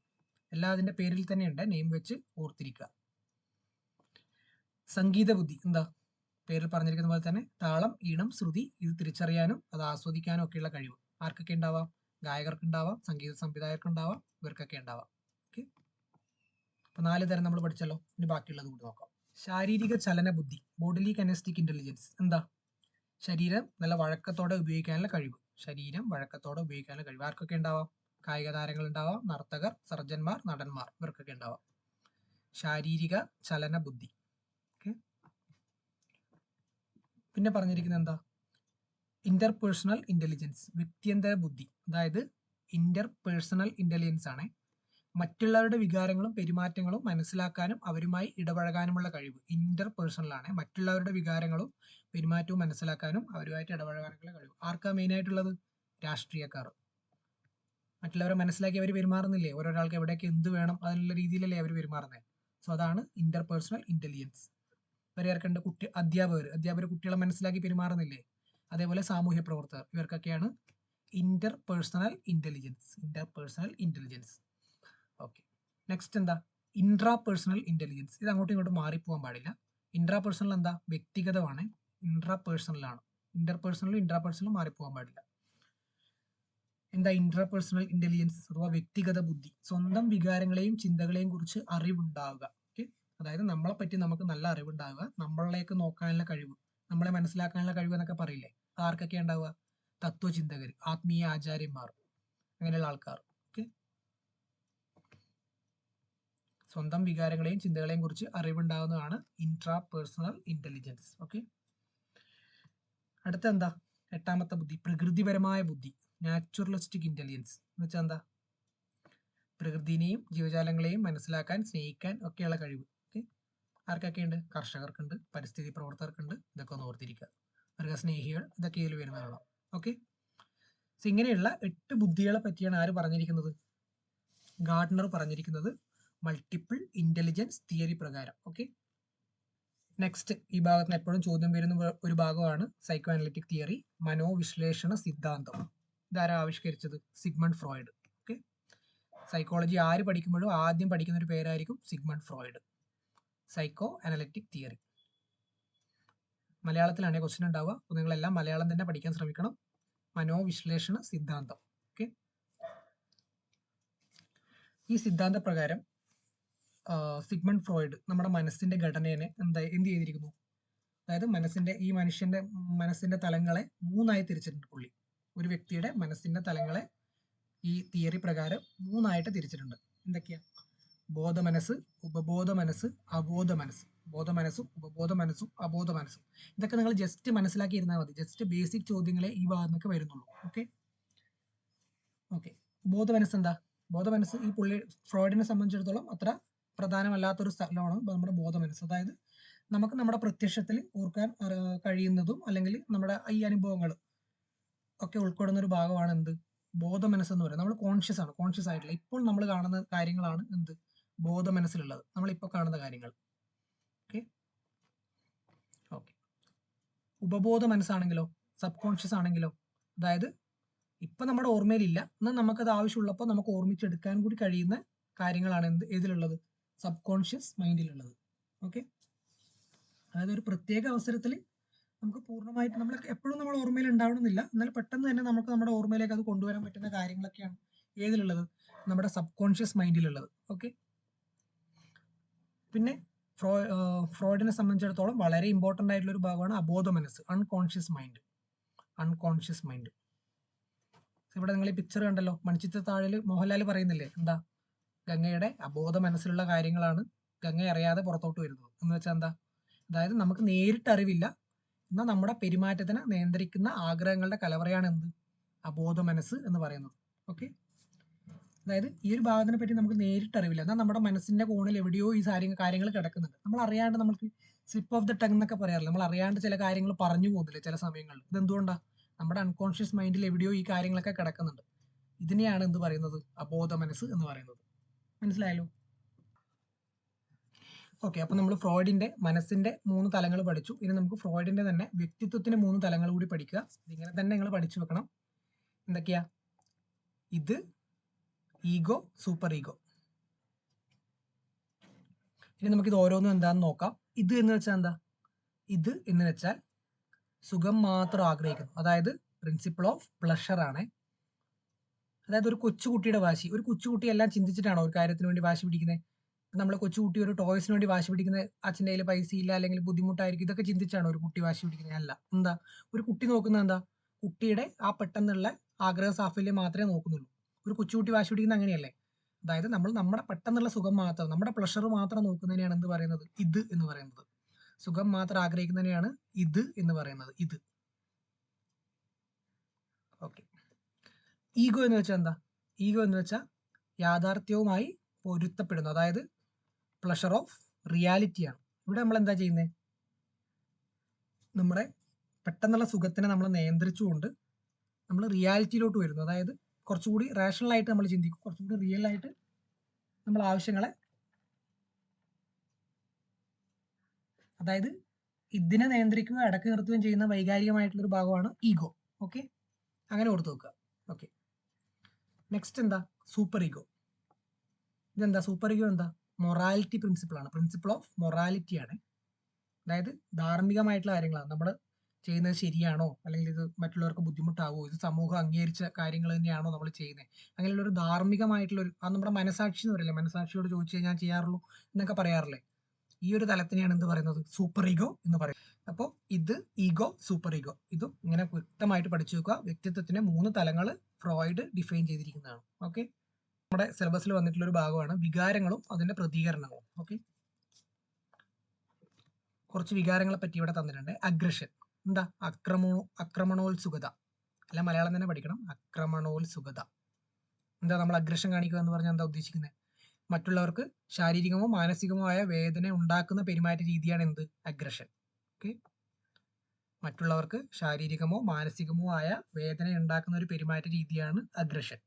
എല്ലാം അതിന്റെ പേരിൽ തന്നെ ഉണ്ട്, നെയിം വെച്ച് ഓർത്തിരിക്കുക. സംഗീത ബുദ്ധി. എന്താ? പേരിൽ പറഞ്ഞിരിക്കുന്ന പോലെ തന്നെ താളം, ഈണം, ശ്രുതി ഇത് തിരിച്ചറിയാനും അത് ആസ്വദിക്കാനും ഒക്കെയുള്ള കഴിവ്. ആർക്കൊക്കെ ഉണ്ടാവാം? ഗായകർക്ക് ഉണ്ടാവാം, സംഗീത സംവിധായകർക്ക് ഉണ്ടാവാം, ഇവർക്കൊക്കെ ഉണ്ടാവാം. ഓക്കെ. അപ്പൊ 4 തരം നമ്മൾ പഠിച്ചല്ലോ. ഇനി ബാക്കിയുള്ളത് കൂടി നോക്കാം. ശാരീരിക ചലന ബുദ്ധി, ബോഡിലി കൈനസ്റ്റിക് ഇന്റലിജൻസ്. എന്താ? ശരീരം നല്ല വഴക്കത്തോടെ ഉപയോഗിക്കാനുള്ള കഴിവ്. ശരീരം വഴക്കത്തോടെ ഉപയോഗിക്കാനുള്ള കഴിവ് ആർക്കൊക്കെ ഉണ്ടാവാം? കായിക താരങ്ങൾ ഉണ്ടാവാം, നർത്തകർ, സർജന്മാർ, നടന്മാർ, ഇവർക്കൊക്കെ ഉണ്ടാവാം. ശാരീരിക ചലന ബുദ്ധി. ഓക്കെ. പിന്നെ പറഞ്ഞിരിക്കുന്നത് എന്താ? ഇന്റർപേഴ്സണൽ ഇന്റലിജൻസ്, വ്യക്തിയന്തര ബുദ്ധി. അതായത് ഇന്റർപേഴ്സണൽ ഇന്റലിജൻസ് ആണ്. മറ്റുള്ളവരുടെ വികാരങ്ങളും പെരുമാറ്റങ്ങളും മനസ്സിലാക്കാനും അവരുമായി ഇടപഴകാനുമുള്ള കഴിവ്. ഇന്റർപേഴ്സണൽ ആണ്. മറ്റുള്ളവരുടെ വികാരങ്ങളും പെരുമാറ്റവും മനസ്സിലാക്കാനും അവരുമായിട്ട് ഇടപഴകാനുള്ള കഴിവ്. ആർക്കാ മെയിൻ ആയിട്ടുള്ളത്? രാഷ്ട്രീയക്കാർ. മറ്റുള്ളവരെ മനസ്സിലാക്കി അവർ പെരുമാറുന്നില്ലേ? ഓരോരാൾക്ക് എവിടെയൊക്കെ എന്ത് വേണം അതിനുള്ള രീതിയിലല്ലേ അവർ പെരുമാറുന്നത്. സോ അതാണ് ഇന്റർപേഴ്സണൽ ഇന്റലിജൻസ്. വേറെ അധ്യാപകർ കുട്ടികളെ മനസ്സിലാക്കി പെരുമാറുന്നില്ലേ? അതേപോലെ സാമൂഹ്യ പ്രവർത്തകർ, ഇവർക്കൊക്കെയാണ് ഇന്റർപേഴ്സണൽ ഇന്റലിജൻസ്. ഓക്കെ, നെക്സ്റ്റ് എന്താ? Intrapersonal intelligence. ഇത് അങ്ങോട്ടും ഇങ്ങോട്ടും മാറിപ്പോകാൻ പാടില്ല. ഇൻട്രാപേഴ്സണൽ എന്താ? വ്യക്തിഗതമാണ്. ഇൻട്രാപേഴ്സണലാണ്. ഇന്റർപേഴ്സണലും ഇൻട്രാപേഴ്സണലും മാറിപ്പോകാൻ പാടില്ല. എന്താ ഇൻട്രാപേഴ്സണൽ ഇന്റലിജൻസ് അഥവാ വ്യക്തിഗത ബുദ്ധി? സ്വന്തം വികാരങ്ങളെയും ചിന്തകളെയും കുറിച്ച് അറിവുണ്ടാവുക. ഓക്കെ, അതായത് നമ്മളെ പറ്റി നമുക്ക് നല്ല അറിവുണ്ടാവുക, നമ്മളിലേക്ക് നോക്കാനുള്ള കഴിവ്, നമ്മളെ മനസ്സിലാക്കാനുള്ള കഴിവ് എന്നൊക്കെ പറയില്ലേ, ആർക്കൊക്കെ ഉണ്ടാവുക? തത്വചിന്തകർ, ആത്മീയ ആചാര്യന്മാർ, അങ്ങനെയുള്ള ആൾക്കാർ. ഓക്കെ, സ്വന്തം വികാരങ്ങളെയും ചിന്തകളെയും കുറിച്ച് അറിവുണ്ടാകുന്നതാണ് ഇൻട്രാപേഴ്സണൽ ഇന്റലിജൻസ്. ഓക്കെ, അടുത്ത എന്താ? 8ാമത്തെ ബുദ്ധി, പ്രകൃതിപരമായ ബുദ്ധി, നാച്ചുറലിസ്റ്റിക് ഇന്റലിജൻസ്. എന്ന് വെച്ചാൽ എന്താ? പ്രകൃതിനെയും ജീവജാലങ്ങളെയും മനസ്സിലാക്കാൻ, സ്നേഹിക്കാൻ ഒക്കെയുള്ള കഴിവ്. ഓക്കെ, ആർക്കൊക്കെ ഉണ്ട്? കർഷകർക്കുണ്ട്, പരിസ്ഥിതി പ്രവർത്തകർക്കുണ്ട്. ഇതൊക്കെ ഒന്ന് ഓർത്തിരിക്കുക. മൃഗസ്നേഹികൾ, ഇതൊക്കെ ഇതിൽ വരുന്നതാണ്. ഓക്കെ, സോ ഇങ്ങനെയുള്ള 8 ബുദ്ധികളെ പറ്റിയാണ് ആര് പറഞ്ഞിരിക്കുന്നത്? ഗാർഡ്നർ പറഞ്ഞിരിക്കുന്നത് മൾട്ടിപ്പിൾ ഇന്റലിജൻസ് തിയറി പ്രകാരം. ഓക്കെ, നെക്സ്റ്റ് ഈ ഭാഗത്ത് നിന്ന് എപ്പോഴും ചോദ്യം വരുന്ന ഒരു ഭാഗമാണ് സൈക്കോ അനലിറ്റിക് തിയറി, മനോവിശ്ലേഷണ സിദ്ധാന്തം. ഇതാരാ ആവിഷ്കരിച്ചത്? Sigmund Freud. ഓക്കെ, സൈക്കോളജി ആര് പഠിക്കുമ്പോഴും ആദ്യം പഠിക്കുന്ന ഒരു പേരായിരിക്കും Sigmund Freud. Psycho analytic theory. മലയാളത്തിലാണ് ക്വസ്റ്റ്യൻ ഉണ്ടാവുക. നിങ്ങളെല്ലാം മലയാളം തന്നെ പഠിക്കാൻ ശ്രമിക്കണം. മനോവിശ്ലേഷണ സിദ്ധാന്തം. ഓക്കെ, ഈ സിദ്ധാന്ത പ്രകാരം സിഗ്മണ്ട് ഫ്രോയിഡ് നമ്മുടെ മനസ്സിന്റെ ഘടനയെ എന്ത് ചെയ്തിരിക്കുന്നു? അതായത് മനുഷ്യന്റെ മനസ്സിന്റെ തലങ്ങളെ 3ആയി തിരിച്ചിട്ടുണ്ട് പുള്ളി. ഒരു വ്യക്തിയുടെ മനസ്സിന്റെ തലങ്ങളെ ഈ തിയറി പ്രകാരം 3ആയിട്ട് തിരിച്ചിട്ടുണ്ട്. എന്തൊക്കെയാ? ബോധമനസ്സ്, ഉപബോധ മനസ്സ്, അബോധ മനസ്സ്. ബോധമനസ്സും ഉപബോധ മനസ്സും അബോധ മനസ്സും. ഇതൊക്കെ നിങ്ങൾ ജസ്റ്റ് മനസ്സിലാക്കിയിരുന്നാൽ മതി. ജസ്റ്റ് ബേസിക് ചോദ്യങ്ങളെ ഈ ഭാഗത്തൊക്കെ വരുന്നുള്ളൂ. ഓക്കെ, ബോധമനസ്സ് എന്താ? ബോധമനസ്സ് ഈ ഫ്രോയിഡിനെ സംബന്ധിച്ചിടത്തോളം അത്ര പ്രധാനമല്ലാത്തൊരു സ്ഥലമാണ് നമ്മുടെ ബോധമനസ്സ്. അതായത് നമുക്ക് നമ്മുടെ പ്രത്യക്ഷത്തിൽ ഓർക്കാൻ കഴിയുന്നതും അല്ലെങ്കിൽ നമ്മുടെ ഈ അനുഭവങ്ങൾ ഒക്കെ ഉൾക്കൊള്ളുന്ന ഒരു ഭാഗമാണ് എന്ത്? ബോധമനസ്സ് എന്ന് പറയുന്നത്. നമ്മൾ കോൺഷ്യസ് ആയിട്ടില്ല. ഇപ്പോൾ നമ്മൾ കാണുന്ന കാര്യങ്ങളാണ് എന്ത്? ബോധമനസ്സിലുള്ളത്, നമ്മളിപ്പോൾ കാണുന്ന കാര്യങ്ങൾ. ഓക്കെ, ഉപബോധ മനസ്സാണെങ്കിലോ, സബ് കോൺഷ്യസ് ആണെങ്കിലോ, അതായത് ഇപ്പൊ നമ്മുടെ ഓർമ്മയിലില്ല, എന്നാൽ നമുക്കത് ആവശ്യമുള്ളപ്പോൾ നമുക്ക് ഓർമ്മിച്ചെടുക്കാൻ കൂടി കഴിയുന്ന കാര്യങ്ങളാണ് ഏതിലുള്ളത്? സബ് കോൺഷ്യസ് മൈൻഡിലുള്ളത്. ഓക്കെ, അതായത് ഒരു പ്രത്യേക അവസരത്തിൽ നമുക്ക് പൂർണ്ണമായിട്ട് നമ്മൾ എപ്പോഴും നമ്മുടെ ഓർമ്മയിൽ ഉണ്ടാവണമെന്നില്ല, എന്നാൽ പെട്ടെന്ന് തന്നെ നമുക്ക് നമ്മുടെ ഓർമ്മയിലേക്ക് അത് കൊണ്ടുവരാൻ പറ്റുന്ന കാര്യങ്ങളൊക്കെയാണ് ഏതിലുള്ളത്? നമ്മുടെ സബ് കോൺഷ്യസ് മൈൻഡിലുള്ളത്. ഓക്കെ, പിന്നെ ഫ്രോയിഡിനെ സംബന്ധിച്ചിടത്തോളം വളരെ ഇമ്പോർട്ടൻ്റ് ആയിട്ടുള്ള ഒരു ഭാഗമാണ് അബോധ മനസ്സ്, അൺകോൺഷ്യസ് മൈൻഡ്. ഇവിടെ നിങ്ങൾ ഈ പിക്ചർ കണ്ടല്ലോ, മണിച്ചിത്രത്താഴിൽ മോഹൻലാൽ പറയുന്നില്ലേ എന്താ? ഗംഗയുടെ അബോധ മനസ്സിലുള്ള കാര്യങ്ങളാണ് ഗംഗ അറിയാതെ പുറത്തോട്ട് വരുന്നത്. എന്ന് വെച്ചാൽ എന്താ? അതായത് നമുക്ക് നേരിട്ട് അറിവില്ല, എന്നാൽ നമ്മുടെ പെരുമാറ്റത്തിനെ നിയന്ത്രിക്കുന്ന ആഗ്രഹങ്ങളുടെ കലവറയാണ് എന്ത്? അബോധ മനസ്സ് എന്ന് പറയുന്നത്. ഓക്കെ, അതായത് ഈ ഒരു ഭാഗത്തിനെ പറ്റി നമുക്ക് നേരിട്ട് അറിവില്ല, എന്നാൽ നമ്മുടെ മനസ്സിന്റെ കോണിൽ എവിടെയോ ഈ കാര്യങ്ങൾ കിടക്കുന്നുണ്ട്. നമ്മൾ അറിയാണ്ട് നമുക്ക് സ്ലിപ്പ് ഓഫ് ദ ടങ് എന്നൊക്കെ പറയാറില്ല, നമ്മൾ അറിയാണ്ട് ചില കാര്യങ്ങൾ പറഞ്ഞു പോകുന്നില്ല ചില സമയങ്ങളിൽ. ഇതെന്തുകൊണ്ടാണ്? നമ്മുടെ അൺകോൺഷ്യസ് മൈൻഡിൽ എവിടെയോ ഈ കാര്യങ്ങളൊക്കെ കിടക്കുന്നുണ്ട്. ഇതിനെയാണ് എന്ത് പറയുന്നത്? അബോധ മനസ്സ് എന്ന് പറയുന്നത്. മനസ്സിലായല്ലോ? ഓക്കെ, അപ്പൊ നമ്മൾ ഫ്രോയിഡിന്റെ മനസ്സിന്റെ 3 തലങ്ങൾ പഠിച്ചു. ഇനി നമുക്ക് ഫ്രോയിഡിന്റെ തന്നെ വ്യക്തിത്വത്തിന്റെ 3 തലങ്ങൾ കൂടി പഠിക്കുക. ഇതിങ്ങനെ തന്നെ നിങ്ങൾ പഠിച്ചു വെക്കണം. എന്തൊക്കെയാ? ഇത്, ഈഗോ, സൂപ്പർ ഈഗോ. ഇനി നമുക്കിത് ഓരോന്നും എന്താണെന്ന് നോക്കാം. ഇത് എന്ന് വെച്ചാൽ എന്താ? ഇത് എന്ന് വെച്ചാൽ സുഖം മാത്രം ആഗ്രഹിക്കുന്നു, അതായത് പ്രിൻസിപ്പിൾ ഓഫ് പ്ലഷർ ആണ്. അതായത് ഒരു കൊച്ചുകുട്ടിയുടെ വാശി, ഒരു കൊച്ചുകുട്ടി എല്ലാം ചിന്തിച്ചിട്ടാണോ ഒരു കാര്യത്തിന് വേണ്ടി വാശി പിടിക്കുന്നത്? നമ്മളെ കൊച്ചുകുട്ടി ഒരു ടോയ്സിന് വേണ്ടി വാശി പിടിക്കുന്നത് അച്ഛൻ്റെ കയ്യിൽ പൈസ ഇല്ല അല്ലെങ്കിൽ ബുദ്ധിമുട്ടായിരിക്കും, ഇതൊക്കെ ചിന്തിച്ചാണോ ഒരു കുട്ടി വാശി പിടിക്കുന്നത്? അല്ല. എന്താ? ഒരു കുട്ടി നോക്കുന്നത് എന്താ? കുട്ടിയുടെ ആ പെട്ടെന്നുള്ള ആഗ്രഹ സാഫല്യം മാത്രമേ നോക്കുന്നുള്ളൂ. ഒരു കൊച്ചുകുട്ടി വാശി പിടിക്കുന്നത് അങ്ങനെയല്ലേ? അതായത് നമ്മൾ നമ്മുടെ പെട്ടെന്നുള്ള സുഖം മാത്രം, നമ്മുടെ പ്ലഷർ മാത്രം നോക്കുന്നതിനെയാണ് എന്ത് പറയുന്നത്? ഇത് എന്ന് പറയുന്നത്. സുഖം മാത്രം ആഗ്രഹിക്കുന്നതിനെയാണ് ഇത് എന്ന് പറയുന്നത്. ഇത്. ഓക്കെ, ഈഗോ എന്ന് വെച്ചാൽ എന്താ? ഈഗോ എന്ന് വെച്ചാൽ യാഥാർത്ഥ്യവുമായി പൊരുത്തപ്പെടുന്നു, അതായത് പ്ലഷർ ഓഫ് റിയാലിറ്റിയാണ്. ഇവിടെ നമ്മൾ എന്താ ചെയ്യുന്നത്? നമ്മുടെ പെട്ടെന്നുള്ള സുഖത്തിനെ നമ്മൾ നിയന്ത്രിച്ചുകൊണ്ട് നമ്മൾ റിയാലിറ്റിയിലോട്ട് വരുന്നു. അതായത് കുറച്ചുകൂടി റാഷണലായിട്ട് നമ്മൾ ചിന്തിക്കും, കുറച്ചുകൂടി റിയൽ ആയിട്ട് നമ്മൾ ആവശ്യങ്ങളെ, അതായത് ഇതിനെ നിയന്ത്രിക്കുകയും അടക്കി നിർത്തുകയും ചെയ്യുന്ന വൈകാരികമായിട്ടുള്ളൊരു ഭാഗമാണ് ഈഗോ. ഓക്കെ, അങ്ങനെ ഓർത്ത് വെക്കുക. ഓക്കെ, നെക്സ്റ്റ് എന്താ? Super ego. ഇതെന്താ സൂപ്പർ ഈഗോ? എന്താ? മൊറാലിറ്റി പ്രിൻസിപ്പിൾ ആണ്, പ്രിൻസിപ്പിൾ ഓഫ് മൊറാലിറ്റി ആണ്. അതായത് ധാർമ്മികമായിട്ടുള്ള കാര്യങ്ങളാണ്. നമ്മൾ ചെയ്യുന്നത് ശരിയാണോ, അല്ലെങ്കിൽ ഇത് മറ്റുള്ളവർക്ക് ബുദ്ധിമുട്ടാവോ, ഇത് സമൂഹം അംഗീകരിച്ച കാര്യങ്ങൾ തന്നെയാണോ നമ്മൾ ചെയ്യുന്നത്, അങ്ങനെയുള്ള ഒരു ധാർമ്മികമായിട്ടുള്ളൊരു, അത് നമ്മുടെ മനസാക്ഷി എന്ന് പറയില്ലേ, മനസാക്ഷിയോട് ചോദിച്ചു ഞാൻ ചെയ്യാറുള്ളൂ എന്നൊക്കെ പറയാറില്ലേ, ഈ ഒരു തലത്തിനെയാണ് എന്ത് പറയുന്നത്? സൂപ്പർ ഈഗോ എന്ന് പറയുന്നത്. അപ്പോൾ ഇത് ഈഗോ, സൂപ്പർ ഈഗോ, ഇതും ഇങ്ങനെ വ്യക്തമായിട്ട് പഠിച്ചു വെക്കുക. വ്യക്തിത്വത്തിന് 3 തലങ്ങൾ ഫ്രോയിഡ് ഡിഫൈൻ ചെയ്തിരിക്കുന്നതാണ്. ഓക്കെ, നമ്മുടെ സിലബസിൽ വന്നിട്ടുള്ള ഒരു ഭാഗമാണ് വികാരങ്ങളും അതിന്റെ പ്രതികരണങ്ങളും. ഓക്കെ, കുറച്ച് വികാരങ്ങളെ പറ്റി ഇവിടെ തന്നിട്ടുണ്ട്. അഗ്രഷൻ എന്താ? ആക്രമണോത്സുകത, അല്ല മലയാളം തന്നെ പഠിക്കണം. ആക്രമണോത്സുകത എന്താ? നമ്മൾ അഗ്രഷൻ കാണിക്കുക എന്ന് പറഞ്ഞാൽ എന്താ ഉദ്ദേശിക്കുന്നത്? മറ്റുള്ളവർക്ക് ശാരീരികമോ മാനസികമോ ആയ വേദന ഉണ്ടാക്കുന്ന പെരുമാറ്റ രീതിയാണ് എന്ത്? അഗ്രഷൻ. ഓക്കെ, മറ്റുള്ളവർക്ക് ശാരീരികമോ മാനസികമോ ആയ വേദന ഉണ്ടാക്കുന്ന ഒരു പെരുമാറ്റ രീതിയാണ് അഗ്രഷൻ.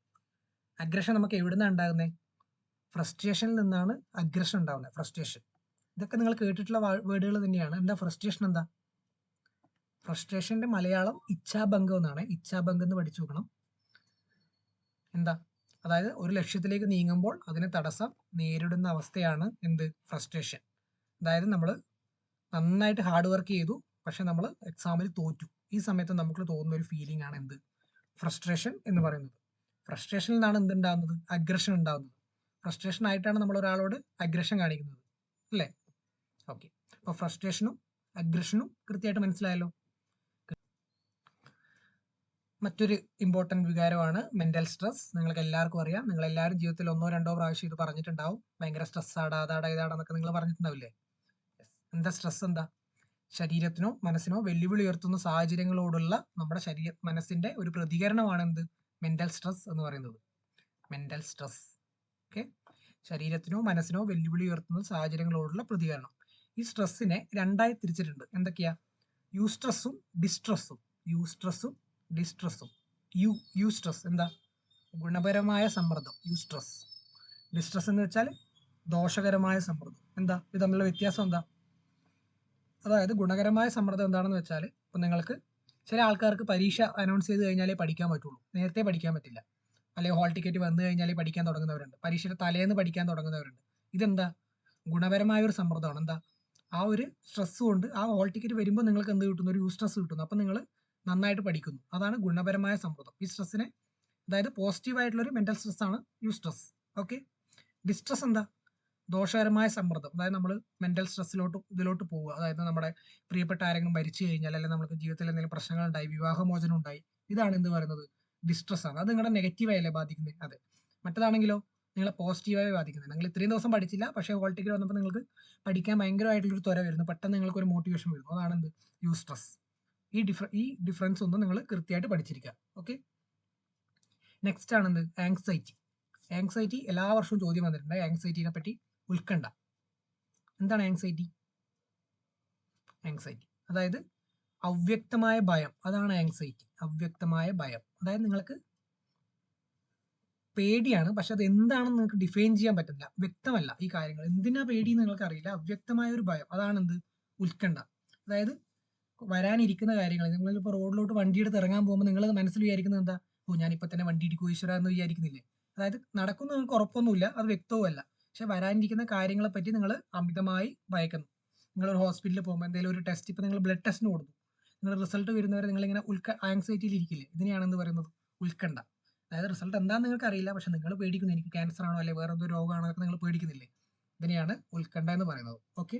അഗ്രഷൻ നമുക്ക് എവിടുന്നാണ് ഉണ്ടാകുന്നത്? ഫ്രസ്ട്രേഷനിൽ നിന്നാണ് അഗ്രഷൻ ഉണ്ടാകുന്നത്. ഫ്രസ്ട്രേഷൻ, ഇതൊക്കെ നിങ്ങൾ കേട്ടിട്ടുള്ള വേർഡുകൾ തന്നെയാണ്. എന്താ ഫ്രസ്ട്രേഷൻ? എന്താ ഫ്രസ്ട്രേഷന്റെ മലയാളം? ഇച്ഛാഭംഗം എന്നാണ്. ഇച്ഛാഭംഗം എന്ന് പഠിച്ചു നോക്കണം. എന്താ? അതായത് ഒരു ലക്ഷ്യത്തിലേക്ക് നീങ്ങുമ്പോൾ അതിന് തടസ്സം നേരിടുന്ന അവസ്ഥയാണ് എന്ത്? ഫ്രസ്ട്രേഷൻ. അതായത് നമ്മൾ നന്നായിട്ട് ഹാർഡ് വർക്ക് ചെയ്തു, പക്ഷെ നമ്മൾ എക്സാമിൽ തോറ്റു. ഈ സമയത്ത് നമുക്ക് തോന്നുന്ന ഒരു ഫീലിംഗ് ആണ് എന്ത്? ഫ്രസ്ട്രേഷൻ എന്ന് പറയുന്നത്. ഫ്രസ്ട്രേഷനിൽ നിന്നാണ് എന്തുണ്ടാകുന്നത്? അഗ്രഷൻ ഉണ്ടാകുന്നത്. ഫ്രസ്ട്രേഷൻ ആയിട്ടാണ് നമ്മൾ ഒരാളോട് അഗ്രഷൻ കാണിക്കുന്നത്, അല്ലേ? ഓക്കെ, അപ്പോൾ ഫ്രസ്ട്രേഷനും അഗ്രഷനും കൃത്യമായിട്ട് മനസ്സിലായല്ലോ. മറ്റൊരു ഇമ്പോർട്ടൻറ്റ് വികാരമാണ് മെന്റൽ സ്ട്രെസ്. നിങ്ങൾക്ക് എല്ലാവർക്കും അറിയാം. നിങ്ങൾ എല്ലാവരും ജീവിതത്തിൽ 1-2 പ്രാവശ്യം ഇത് പറഞ്ഞിട്ടുണ്ടാവും. ഭയങ്കര സ്ട്രെസ് ആടാ, അതാടാ, ഇതാടാന്നൊക്കെ നിങ്ങൾ പറഞ്ഞിട്ടുണ്ടാവില്ലേ? എന്താ സ്ട്രെസ്? എന്താ? ശരീരത്തിനോ മനസ്സിനോ വെല്ലുവിളി ഉയർത്തുന്ന സാഹചര്യങ്ങളോടുള്ള നമ്മുടെ മനസ്സിന്റെ ഒരു പ്രതികരണമാണ് എന്ത്? മെന്റൽ സ്ട്രെസ് എന്ന് പറയുന്നത്. Mental stress. ഓക്കെ, ശരീരത്തിനോ മനസ്സിനോ വെല്ലുവിളി ഉയർത്തുന്ന സാഹചര്യങ്ങളോടുള്ള പ്രതികരണം. ഈ സ്ട്രെസ്സിനെ 2ആയി തിരിച്ചിട്ടുണ്ട്. എന്തൊക്കെയാ? യൂസ്ട്രെസ്സും ഡിസ്ട്രെസ്സും. യൂസ്ട്രെസ്സും ഡിസ്ട്രെസ്സും. യു സ്ട്രെസ് എന്താ? ഗുണപരമായ സമ്മർദ്ദം, യൂസ്ട്രെസ്. ഡിസ്ട്രെസ് എന്ന് വെച്ചാൽ ദോഷകരമായ സമ്മർദ്ദം. എന്താ ഇത് തമ്മിലുള്ള വ്യത്യാസം? എന്താ? അതായത് ഗുണകരമായ സമ്മർദ്ദം എന്താണെന്ന് വെച്ചാൽ, ഇപ്പം നിങ്ങൾക്ക് ചില ആൾക്കാർക്ക് പരീക്ഷ അനൗൺസ് ചെയ്ത് കഴിഞ്ഞാലേ പഠിക്കാൻ പറ്റുള്ളൂ, നേരത്തെ പഠിക്കാൻ പറ്റില്ല. അല്ലെങ്കിൽ ഹോൾ ടിക്കറ്റ് വന്നു കഴിഞ്ഞാലേ പഠിക്കാൻ തുടങ്ങുന്നവരുണ്ട്, പരീക്ഷയുടെ തലേന്ന് പഠിക്കാൻ തുടങ്ങുന്നവരുണ്ട്. ഇതെന്താ? ഗുണപരമായ ഒരു സമ്മർദ്ദമാണ്. എന്താ? ആ ഒരു സ്ട്രെസ് കൊണ്ട് ആ ഹോൾ ടിക്കറ്റ് വരുമ്പോൾ നിങ്ങൾക്ക് എന്ത് കിട്ടുന്നു? ഒരു യൂസ്ട്രെസ് കിട്ടുന്നു. അപ്പം നിങ്ങൾ നന്നായിട്ട് പഠിക്കുന്നു. അതാണ് ഗുണപരമായ സമ്മർദ്ദം. ഈ സ്ട്രെസ്സിനെ, അതായത് പോസിറ്റീവായിട്ടുള്ളൊരു മെന്റൽ സ്ട്രെസ് ആണ് യൂസ്ട്രെസ്. ഓക്കെ, ഡിസ്ട്രെസ് എന്താ? ദോഷകരമായ സമ്മർദ്ദം. അതായത് നമ്മൾ മെന്റൽ ഇതിലോട്ട് പോവുക. അതായത് നമ്മുടെ പ്രിയപ്പെട്ട ആരെങ്കിലും മരിച്ചു കഴിഞ്ഞാൽ, അല്ലെങ്കിൽ നമുക്ക് ജീവിതത്തിൽ എന്തെങ്കിലും പ്രശ്നങ്ങൾ ഉണ്ടായി, വിവാഹമോചനം ഉണ്ടായി, ഇതാണ് എന്ത് പറയുന്നത്? ഡിസ്ട്രെസ് ആണ്. അത് നിങ്ങളുടെ നെഗറ്റീവായല്ലേ ബാധിക്കുന്നത്? അതെ. മറ്റതാണെങ്കിലോ നിങ്ങളെ പോസിറ്റീവായി ബാധിക്കുന്നത്. നിങ്ങൾ ഇത്രയും ദിവസം പഠിച്ചില്ല, പക്ഷേ ഹോൾ ടിക്കറ്റ് വന്നപ്പോൾ നിങ്ങൾക്ക് പഠിക്കാൻ ഭയങ്കരമായിട്ടുള്ളൊരു ത്വര വരുന്നു, പെട്ടെന്ന് നിങ്ങൾക്ക് ഒരു മോട്ടിവേഷൻ വരുന്നു. അതാണ് എന്ത്? യൂസ്ട്രെസ്. ഈ ഡിഫറൻസ് ഒന്ന് നിങ്ങൾ കൃത്യമായിട്ട് പഠിച്ചിരിക്കുക. ഓക്കെ, നെക്സ്റ്റ് ആണെന്ത്? ആങ്സൈറ്റി. ആങ്സൈറ്റി എല്ലാ വർഷവും ചോദ്യം വന്നിട്ടുണ്ട്. ആങ്സൈറ്റിനെ പറ്റി ഉത്കണ്ഠ. എന്താണ് ആങ്സൈറ്റി? ആങ്സൈറ്റി അതായത് അവ്യക്തമായ ഭയം. അതാണ് ആങ്സൈറ്റി. അവ്യക്തമായ ഭയം. അതായത് നിങ്ങൾക്ക് പേടിയാണ്, പക്ഷെ അത് എന്താണെന്ന് നിങ്ങൾക്ക് ഡിഫൈൻ ചെയ്യാൻ പറ്റില്ല, വ്യക്തമല്ല ഈ കാര്യങ്ങൾ. എന്തിനാ പേടി എന്ന് നിങ്ങൾക്ക് അറിയില്ല. അവ്യക്തമായ ഒരു ഭയം, അതാണ് എന്ത്? ഉത്കണ്ഠ. അതായത് വരാനിരിക്കുന്ന കാര്യങ്ങൾ, നിങ്ങളിപ്പോൾ റോഡിലോട്ട് വണ്ടി എടുത്ത് ഇറങ്ങാൻ പോകുമ്പോൾ നിങ്ങൾ മനസ്സിൽ വിചാരിക്കുന്നത് എന്താ? ഓ, ഞാനിപ്പോൾ തന്നെ വണ്ടി ഇടിക്കുമോ ഈശ്വര എന്ന് വിചാരിക്കുന്നില്ലേ? അതായത് നടക്കുന്ന നിങ്ങൾക്ക് ഉറപ്പൊന്നുമില്ല, അത് വ്യക്തവുമല്ല, പക്ഷെ വരാനിരിക്കുന്ന കാര്യങ്ങളെ പറ്റി നിങ്ങൾ അമിതമായി ഭയക്കുന്നു. നിങ്ങളൊരു ഹോസ്പിറ്റലിൽ പോകുമ്പോൾ എന്തെങ്കിലും ഒരു ടെസ്റ്റ്, ഇപ്പോൾ നിങ്ങൾ ബ്ലഡ് ടെസ്റ്റിന് കൊടുത്തു, നിങ്ങൾ റിസൾട്ട് വരുന്നവരെ നിങ്ങളിങ്ങനെ ആങ്സൈറ്റിയിൽ ഇരിക്കില്ലേ? ഇതിനെയാണെന്ന് പറയുന്നത് ഉത്കണ്ഠ. അതായത് റിസൾട്ട് എന്താണെന്ന് നിങ്ങൾക്ക് അറിയില്ല, പക്ഷെ നിങ്ങൾ പേടിക്കുന്നു, എനിക്ക് ക്യാൻസർ ആണോ അല്ലെങ്കിൽ വേറെ എന്തോ രോഗമാണോ എന്നൊക്കെ നിങ്ങൾ പേടിക്കുന്നില്ലേ? ഇതിനെയാണ് ഉത്കണ്ഠ എന്ന് പറയുന്നത്. ഓക്കെ,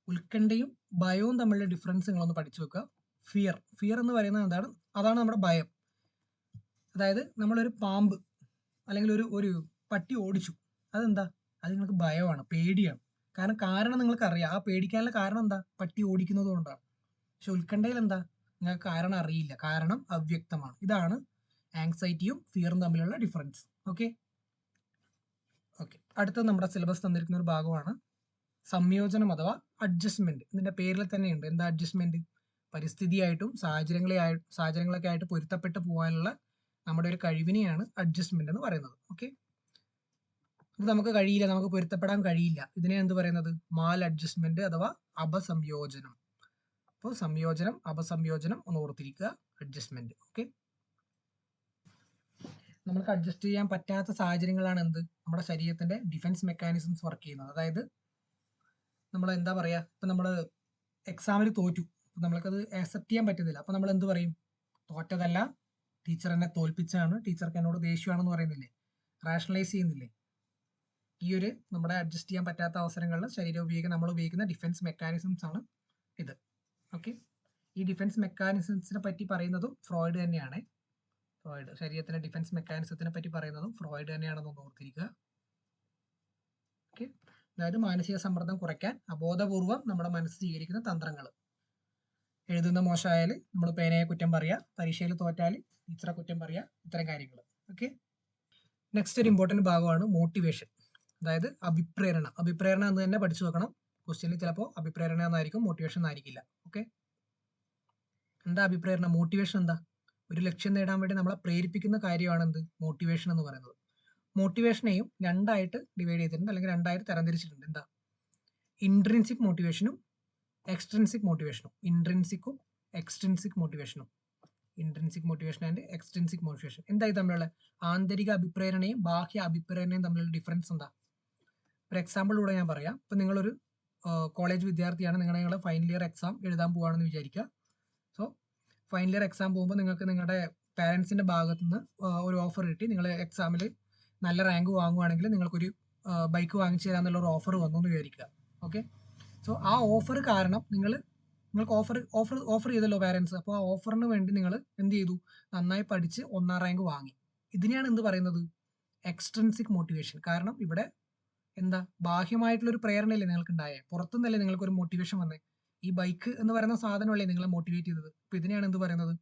ഉത്കണ്ഠയും ഭയവും തമ്മിലുള്ള ഡിഫറൻസ് നിങ്ങളൊന്ന് പഠിച്ചു വെക്കുക. ഫിയർ എന്ന് പറയുന്നത് എന്താണ്? അതാണ് നമ്മുടെ ഭയം. അതായത് നമ്മളൊരു പാമ്പ് അല്ലെങ്കിൽ ഒരു പട്ടി ഓടിച്ചു, അതെന്താ? അത് നിങ്ങൾക്ക് ഭയമാണ്, പേടിയാണ്. കാരണം നിങ്ങൾക്ക് അറിയാം, ആ പേടിക്കാനുള്ള കാരണം എന്താ? പട്ടി ഓടിക്കുന്നത് കൊണ്ടാണ്. പക്ഷെ ഉത്കണ്ഠയിൽ എന്താ? നിങ്ങൾക്ക് കാരണം അറിയില്ല, കാരണം അവ്യക്തമാണ്. ഇതാണ് ആങ്സൈറ്റിയും ഫിയറും തമ്മിലുള്ള ഡിഫറൻസ്. ഓക്കെ, അടുത്തത് നമ്മുടെ സിലബസ് തന്നിരിക്കുന്ന ഒരു ഭാഗമാണ് സംയോജനം അഥവാ അഡ്ജസ്റ്റ്മെന്റ്. ഇതിന്റെ പേരിൽ തന്നെയുണ്ട്. എന്താ അഡ്ജസ്റ്റ്മെന്റ്? പരിസ്ഥിതിയായിട്ടും സാഹചര്യങ്ങളൊക്കെ ആയിട്ട് പൊരുത്തപ്പെട്ട് പോകാനുള്ള നമ്മുടെ ഒരു കഴിവിനെയാണ് അഡ്ജസ്റ്റ്മെന്റ് എന്ന് പറയുന്നത്. ഓക്കെ, ഇത് നമുക്ക് കഴിയില്ല, നമുക്ക് പൊരുത്തപ്പെടാൻ കഴിയില്ല, ഇതിനെ എന്ത് പറയുന്നത്? മാൽ അഡ്ജസ്റ്റ്മെന്റ് അഥവാ അപസംയോജനം. അപ്പോൾ സംയോജനം, അപസംയോജനം ഒന്ന് ഓർത്തിരിക്കുക, അഡ്ജസ്റ്റ്മെന്റ്. ഓക്കെ, നമുക്ക് അഡ്ജസ്റ്റ് ചെയ്യാൻ പറ്റാത്ത സാഹചര്യങ്ങളാണ് എന്ത്? നമ്മുടെ ശരീരത്തിന്റെ ഡിഫൻസ് മെക്കാനിസംസ് വർക്ക് ചെയ്യുന്നത്. അതായത് നമ്മൾ എന്താ പറയാ, ഇപ്പൊ നമ്മൾ എക്സാമിൽ തോറ്റു, നമ്മൾക്കത് ആക്സെപ്റ്റ് ചെയ്യാൻ പറ്റുന്നില്ല, അപ്പൊ നമ്മൾ എന്ത് പറയും? തോറ്റതല്ല, ടീച്ചർ എന്നെ തോൽപ്പിച്ചാണ്, ടീച്ചർക്ക് എന്നോട് ദേഷ്യമാണെന്ന് പറയുന്നില്ലേ, റാഷണലൈസ് ചെയ്യുന്നില്ലേ? ഈ ഒരു നമ്മുടെ അഡ്ജസ്റ്റ് ചെയ്യാൻ പറ്റാത്ത അവസരങ്ങളിൽ ശരീരം നമ്മൾ ഉപയോഗിക്കുന്ന ഡിഫൻസ് മെക്കാനിസംസ് ആണ് ഇത്. ഓക്കെ, ഈ ഡിഫൻസ് മെക്കാനിസംസിനെ പറ്റി പറയുന്നതും ഫ്രോയിഡ് തന്നെയാണ്. ഫ്രോയിഡ് ശരീരത്തിന്റെ ഡിഫൻസ് മെക്കാനിസത്തിനെ പറ്റി പറയുന്നതും ഫ്രോയിഡ് തന്നെയാണെന്ന് ഓർത്തിരിക്കുക. ഓക്കെ, അതായത് മാനസിക സമ്മർദ്ദം കുറയ്ക്കാൻ അബോധപൂർവം നമ്മുടെ മനസ്സ് സ്വീകരിക്കുന്ന തന്ത്രങ്ങൾ. എഴുതുന്ന മോശമായാൽ നമ്മൾ പേനയെ കുറ്റം പറയുക, പരീക്ഷയിൽ തോറ്റാൽ ടീച്ചറെ കുറ്റം പറയുക, ഇത്തരം കാര്യങ്ങൾ. ഓക്കെ, നെക്സ്റ്റ് ഒരു ഇമ്പോർട്ടൻറ്റ് ഭാഗമാണ് മോട്ടിവേഷൻ, അതായത് അഭിപ്രേരണ. അഭിപ്രേരണ എന്ന് തന്നെ പഠിച്ചു വെക്കണം. ക്വസ്റ്റ്യനിൽ ചിലപ്പോൾ അഭിപ്രേരണ എന്നായിരിക്കും, മോട്ടിവേഷൻ എന്നായിരിക്കില്ല. ഓക്കെ, എന്താ അഭിപ്രേരണ? മോട്ടിവേഷൻ എന്താ? ഒരു ലക്ഷ്യം നേടാൻ വേണ്ടി നമ്മളെ പ്രേരിപ്പിക്കുന്ന കാര്യമാണ് എന്ത്? മോട്ടിവേഷൻ എന്ന് പറയുന്നത്. മോട്ടിവേഷനെയും രണ്ടായിട്ട് ഡിവൈഡ് ചെയ്തിട്ടുണ്ട്, അല്ലെങ്കിൽ രണ്ടായിട്ട് തരംതിരിച്ചിട്ടുണ്ട്. എന്താ? ഇൻട്രിൻസിക് മോട്ടിവേഷനും എക്സ്ട്രിൻസിക് മോട്ടിവേഷനും. ഇൻട്രിൻസിക്കും എക്സ്ട്രിൻസിക് മോട്ടിവേഷനും. Intrinsic motivation and extrinsic motivation. എന്താ ഇത് തമ്മിലുള്ള? ആന്തരിക അഭിപ്രേരണയും ബാഹ്യ അഭിപ്രേരണയും തമ്മിലുള്ള ഡിഫറൻസ് എന്താ? ഒരു എക്സാമ്പിളിലൂടെ ഞാൻ പറയാം. ഇപ്പം നിങ്ങളൊരു കോളേജ് വിദ്യാർത്ഥിയാണ്, നിങ്ങളുടെ ഫൈനൽ ഇയർ എക്സാം എഴുതാൻ പോവാണെന്ന് വിചാരിക്കുക. സോ ഫൈനൽ ഇയർ എക്സാം പോകുമ്പോൾ നിങ്ങൾക്ക് നിങ്ങളുടെ പാരൻസിൻ്റെ ഭാഗത്തു നിന്ന് ഒരു ഓഫർ കിട്ടി, നിങ്ങൾ എക്സാമിൽ നല്ല റാങ്ക് വാങ്ങുവാണെങ്കിൽ നിങ്ങൾക്കൊരു ബൈക്ക് വാങ്ങിച്ചു തരാമെന്നുള്ള ഒരു ഓഫർ വന്നു എന്ന് വിചാരിക്കുക. ഓക്കെ, സോ ആ ഓഫർ കാരണം നിങ്ങൾക്ക് ഓഫർ ചെയ്തല്ലോ പാരൻസ്. അപ്പോൾ ആ ഓഫറിന് വേണ്ടി നിങ്ങൾ എന്ത് ചെയ്തു? നന്നായി പഠിച്ച് 1ാം റാങ്ക് വാങ്ങി. ഇതിനെയാണ് എന്ത് പറയുന്നത്? Extrinsic motivation. കാരണം ഇവിടെ എന്താ? ബാഹ്യമായിട്ടുള്ളൊരു പ്രേരണയല്ലേ നിങ്ങൾക്ക് ഉണ്ടായേ, പുറത്തുനിന്നല്ലേ നിങ്ങൾക്കൊരു മോട്ടിവേഷൻ വന്നേ. ഈ ബൈക്ക് എന്ന് പറയുന്ന സാധനമല്ലേ നിങ്ങളെ മോട്ടിവേറ്റ് ചെയ്തത്. അപ്പോൾ ഇതിനെയാണ് എന്ത് പറയുന്നത്?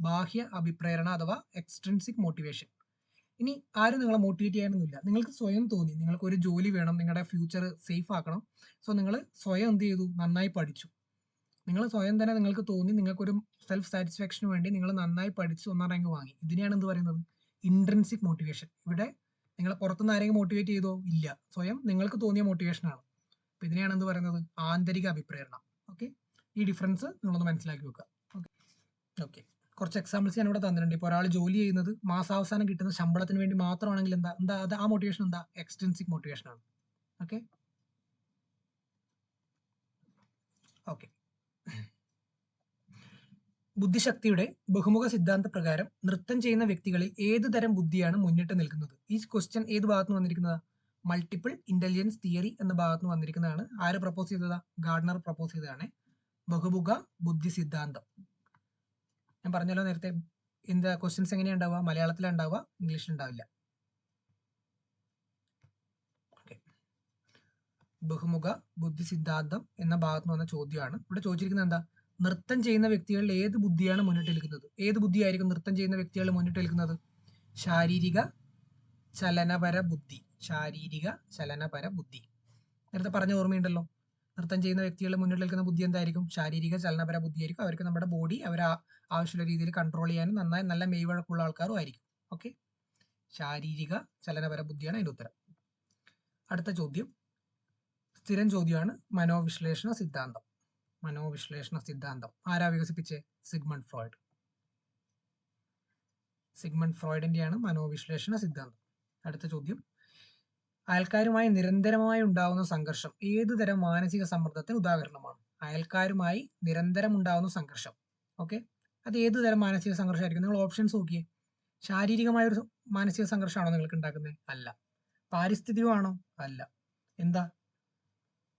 ബാഹ്യ അഭിപ്രേരണ അഥവാ എക്സ്ട്രിൻസിക് മോട്ടിവേഷൻ. ഇനി ആരും നിങ്ങളെ മോട്ടിവേറ്റ് ചെയ്യാനൊന്നുമില്ല, നിങ്ങൾക്ക് സ്വയം തോന്നി നിങ്ങൾക്ക് ഒരു ജോലി വേണം, നിങ്ങളുടെ ഫ്യൂച്ചർ സേഫ് ആക്കണം. സോ നിങ്ങൾ സ്വയം എന്ത് ചെയ്തു? നന്നായി പഠിച്ചു. നിങ്ങൾ സ്വയം തന്നെ നിങ്ങൾക്ക് തോന്നി, നിങ്ങൾക്കൊരു സെൽഫ് സാറ്റിസ്ഫാക്ഷന് വേണ്ടി നിങ്ങൾ നന്നായി പഠിച്ച് 1ാം റാങ്ക് വാങ്ങി. ഇതിനെയാണ് എന്ത് പറയുന്നത്? Intrinsic motivation. ഇവിടെ നിങ്ങളെ പുറത്തുനിന്ന് ആരെങ്കിലും മോട്ടിവേറ്റ് ചെയ്തോ? ഇല്ല, സ്വയം നിങ്ങൾക്ക് തോന്നിയ മോട്ടിവേഷനാണ്. അപ്പോൾ ഇതിനെയാണ് എന്ത് പറയുന്നത്? ആന്തരിക അഭിപ്രേരണ. ഓക്കെ, ഈ ഡിഫറൻസ് നിങ്ങളൊന്ന് മനസ്സിലാക്കി വെക്കുക. ഓക്കെ, കുറച്ച് എക്സാമ്പിൾസ് ഞാൻ ഇവിടെ തന്നിട്ടുണ്ട്. ഇപ്പോൾ ഒരാൾ ജോലി ചെയ്യുന്നത് മാസാവസാനം കിട്ടുന്ന ശമ്പളത്തിന് വേണ്ടി മാത്രമാണെങ്കിൽ എന്താ അത്? ആ മോട്ടിവേഷൻ എന്താ? എക്സ്ട്രിൻസിക് മോട്ടിവേഷൻ ആണ്. ഓക്കെ ഓക്കെ ബുദ്ധിശക്തിയുടെ ബഹുമുഖ സിദ്ധാന്ത പ്രകാരം നൃത്തം ചെയ്യുന്ന വ്യക്തികളിൽ ഏത് തരം ബുദ്ധിയാണ് മുന്നിട്ട് നിൽക്കുന്നത്? ഈ ക്വസ്റ്റ്യൻ ഏത് ഭാഗത്ത് നിന്ന് വന്നിരിക്കുന്നതാ? മൾട്ടിപ്പിൾ ഇന്റലിജൻസ് തിയറി എന്ന ഭാഗത്ത് നിന്ന് വന്നിരിക്കുന്നതാണ്. ആര് പ്രപ്പോസ് ചെയ്തതാ? ഗാർഡനർ പ്രപ്പോസ് ചെയ്തതാണ്. ബഹുമുഖ ബുദ്ധി സിദ്ധാന്തം. ഞാൻ പറഞ്ഞല്ലോ നേരത്തെ, എന്താ ക്വസ്റ്റ്യൻസ് എങ്ങനെയാ ഉണ്ടാവുക? മലയാളത്തിലാണ് ഉണ്ടാവുക, ഇംഗ്ലീഷിൽ ഉണ്ടാവില്ല. ബഹുമുഖ ബുദ്ധി സിദ്ധാന്തം എന്ന ഭാഗത്ത് വന്ന ചോദ്യമാണ്. ഇവിടെ ചോദിച്ചിരിക്കുന്നത് എന്താ? നൃത്തം ചെയ്യുന്ന വ്യക്തികളിൽ ഏത് ബുദ്ധിയാണ് മുന്നിട്ട് നിൽക്കുന്നത്? ഏത് ബുദ്ധിയായിരിക്കും നൃത്തം ചെയ്യുന്ന വ്യക്തികൾ മുന്നിട്ട് നിൽക്കുന്നത്? ശാരീരിക ചലനപര ബുദ്ധി. ശാരീരിക ചലനപര ബുദ്ധി. നേരത്തെ പറഞ്ഞ ഓർമ്മയുണ്ടല്ലോ, നൃത്തം ചെയ്യുന്ന വ്യക്തികൾ മുന്നിട്ട് നിൽക്കുന്ന ബുദ്ധി എന്തായിരിക്കും? ശാരീരിക ചലനപര ബുദ്ധിയായിരിക്കും. അവർക്ക് നമ്മുടെ ബോഡി അവർ ആവശ്യമുള്ള രീതിയിൽ കൺട്രോൾ ചെയ്യാനും നല്ല മെയ്വഴക്കമുള്ള ആൾക്കാരും ആയിരിക്കും. ഓക്കെ, ശാരീരിക ചലനപര ബുദ്ധിയാണ് അതിൻ്റെ ഉത്തരം. അടുത്ത ചോദ്യം സ്ഥിരം ചോദ്യമാണ്. മനോവിശ്ലേഷണ സിദ്ധാന്തം. മനോവിശ്ലേഷണ സിദ്ധാന്തം ആരാ വികസിപ്പിച്ചേ? Sigmund Freud. സിഗ്മണ്ട് ഫ്രോയിഡിന്റെയാണ് മനോവിശ്ലേഷണ സിദ്ധാന്തം. അടുത്ത ചോദ്യം, അയൽക്കാരുമായി നിരന്തരമായി ഉണ്ടാവുന്ന സംഘർഷം ഏത് തരം മാനസിക സമ്മർദ്ദത്തിന് ഉദാഹരണമാണ്? അയൽക്കാരുമായി നിരന്തരം ഉണ്ടാവുന്ന സംഘർഷം. ഓക്കെ, അത് ഏത് തരം മാനസിക സംഘർഷമായിരിക്കും? നിങ്ങൾ ഓപ്ഷൻസ് നോക്കിയേ. ശാരീരികമായ ഒരു മാനസിക സംഘർഷമാണോ നിങ്ങൾക്ക് ഉണ്ടാക്കുന്നത്? അല്ല. പാരിസ്ഥിതികമാണോ? അല്ല. എന്താ?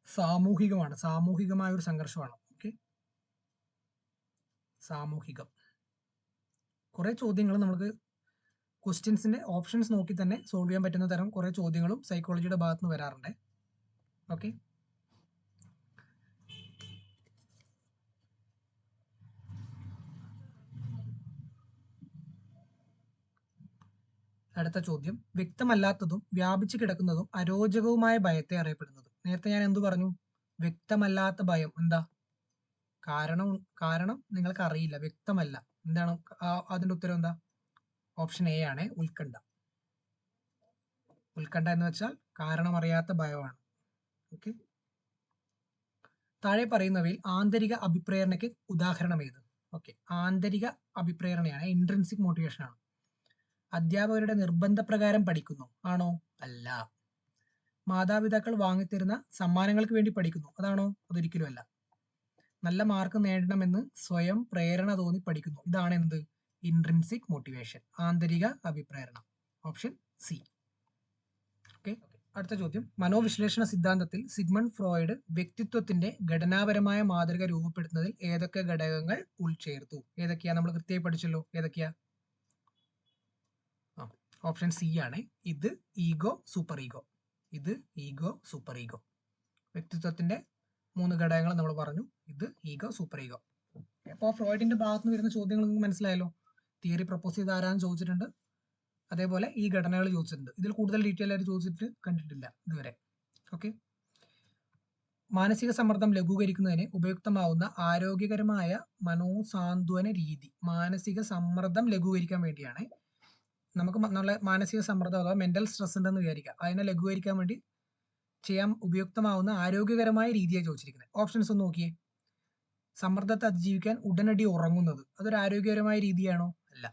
സാമൂഹികമാണ്. സാമൂഹികമായ ഒരു സംഘർഷമാണ്. ഓക്കെ, സാമൂഹികം. കുറെ ചോദ്യങ്ങൾ നമുക്ക് ക്വസ്റ്റ്യൻസിന്റെ ഓപ്ഷൻസ് നോക്കി തന്നെ സോൾവ് ചെയ്യാൻ പറ്റുന്ന തരം കുറെ ചോദ്യങ്ങളും സൈക്കോളജിയുടെ ഭാഗത്ത് നിന്ന് വരാറുണ്ട്. ഓക്കെ, അടുത്ത ചോദ്യം, വ്യക്തമല്ലാത്തതും വ്യാപിച്ചു കിടക്കുന്നതും അരോചകവുമായ ഭയത്തെ അറിയപ്പെടുന്നത്. നേരത്തെ ഞാൻ എന്തു പറഞ്ഞു? വ്യക്തമല്ലാത്ത ഭയം. എന്താ കാരണം? കാരണം നിങ്ങൾക്ക് അറിയില്ല, വ്യക്തമല്ല. എന്താണ് അതിന്റെ ഉത്തരം? എന്താ? ഓപ്ഷൻ എ ആണ് ഉത്കണ്ഠ. ഉത്കണ്ഠ എന്ന് വെച്ചാൽ കാരണമറിയാത്ത ഭയമാണ്. ഓക്കെ, താഴെ പറയുന്നവയിൽ ആന്തരിക അഭിപ്രേരണയ്ക്ക് ഉദാഹരണം ഏത്? ഓക്കെ, ആന്തരിക അഭിപ്രേരണയാണ്, ഇൻട്രിൻസിക് മോട്ടിവേഷൻ ആണ്. അധ്യാപകരുടെ നിർബന്ധപ്രകാരം പഠിക്കുന്നു ആണോ? അല്ല. മാതാപിതാക്കൾ വാങ്ങിത്തരുന്ന സമ്മാനങ്ങൾക്ക് വേണ്ടി പഠിക്കുന്നു അതാണോ? അതൊരിക്കലും അല്ല. നല്ല മാർക്ക് നേടണമെന്ന് സ്വയം പ്രേരണ തോന്നി പഠിക്കുന്നു, ഇതാണ് എന്ത്? ഇൻട്രിൻസിക് മോട്ടിവേഷൻ, ആന്തരിക അഭിപ്രേരണ. Option C. ഓക്കെ, അടുത്ത ചോദ്യം. മനോവിശ്ലേഷണ സിദ്ധാന്തത്തിൽ സിഗ്മണ്ട് ഫ്രോയിഡ് വ്യക്തിത്വത്തിന്റെ ഘടനാപരമായ മാതൃക രൂപപ്പെടുത്തുന്നതിൽ ഏതൊക്കെ ഘടകങ്ങൾ ഉൾച്ചേർത്തു? ഏതൊക്കെയാ? നമ്മൾ കൃത്യമായി പഠിച്ചല്ലോ. ഏതൊക്കെയാ? ഓപ്ഷൻ സി ആണ്. ഇത് ഈഗോ, സൂപ്പർ ഈഗോ. ഇത് ഈഗോ, സൂപ്പർ ഈഗോ. വ്യക്തിത്വത്തിന്റെ 3 ഘടകങ്ങൾ നമ്മൾ പറഞ്ഞു. ഇത് ഈഗോ, സൂപ്പർ ഈഗോ. അപ്പോൾ ഫ്രോയിഡിന്റെ ഭാഗത്ത് നിന്ന് വരുന്ന ചോദ്യങ്ങൾ നിങ്ങൾക്ക് മനസ്സിലായല്ലോ. തിയറി പ്രപ്പോസ് ചെയ്ത് ആരാന്ന് ചോദിച്ചിട്ടുണ്ട്, അതേപോലെ ഈ ഘടനകൾ ചോദിച്ചിട്ടുണ്ട്. ഇതിൽ കൂടുതൽ ഡീറ്റെയിൽ ആയിട്ട് ചോദിച്ചിട്ട് കണ്ടിട്ടില്ല ഇതുവരെ. ഓക്കെ, മാനസിക സമ്മർദ്ദം ലഘൂകരിക്കുന്നതിന് ഉപയുക്തമാവുന്ന ആരോഗ്യകരമായ മനോസാന്ത്വന രീതി. മാനസിക സമ്മർദ്ദം ലഘൂകരിക്കാൻ വേണ്ടിയാണ്. നമുക്ക് നല്ല മാനസിക സമ്മർദ്ദം അഥവാ മെന്റൽ സ്ട്രെസ് ഉണ്ടെന്ന് വിചാരിക്കുക. അതിനെ ലഘൂകരിക്കാൻ വേണ്ടി ചെയ്യാൻ ഉപയുക്തമാവുന്ന ആരോഗ്യകരമായ രീതിയാണ് ചോദിച്ചിരിക്കുന്നത്. ഓപ്ഷൻസ് ഒന്ന് നോക്കിയേ. സമ്മർദ്ദത്തെ അതിജീവിക്കാൻ ഉടനടി ഉറങ്ങുന്നത്, അതൊരു ആരോഗ്യകരമായ രീതിയാണോ? അല്ല.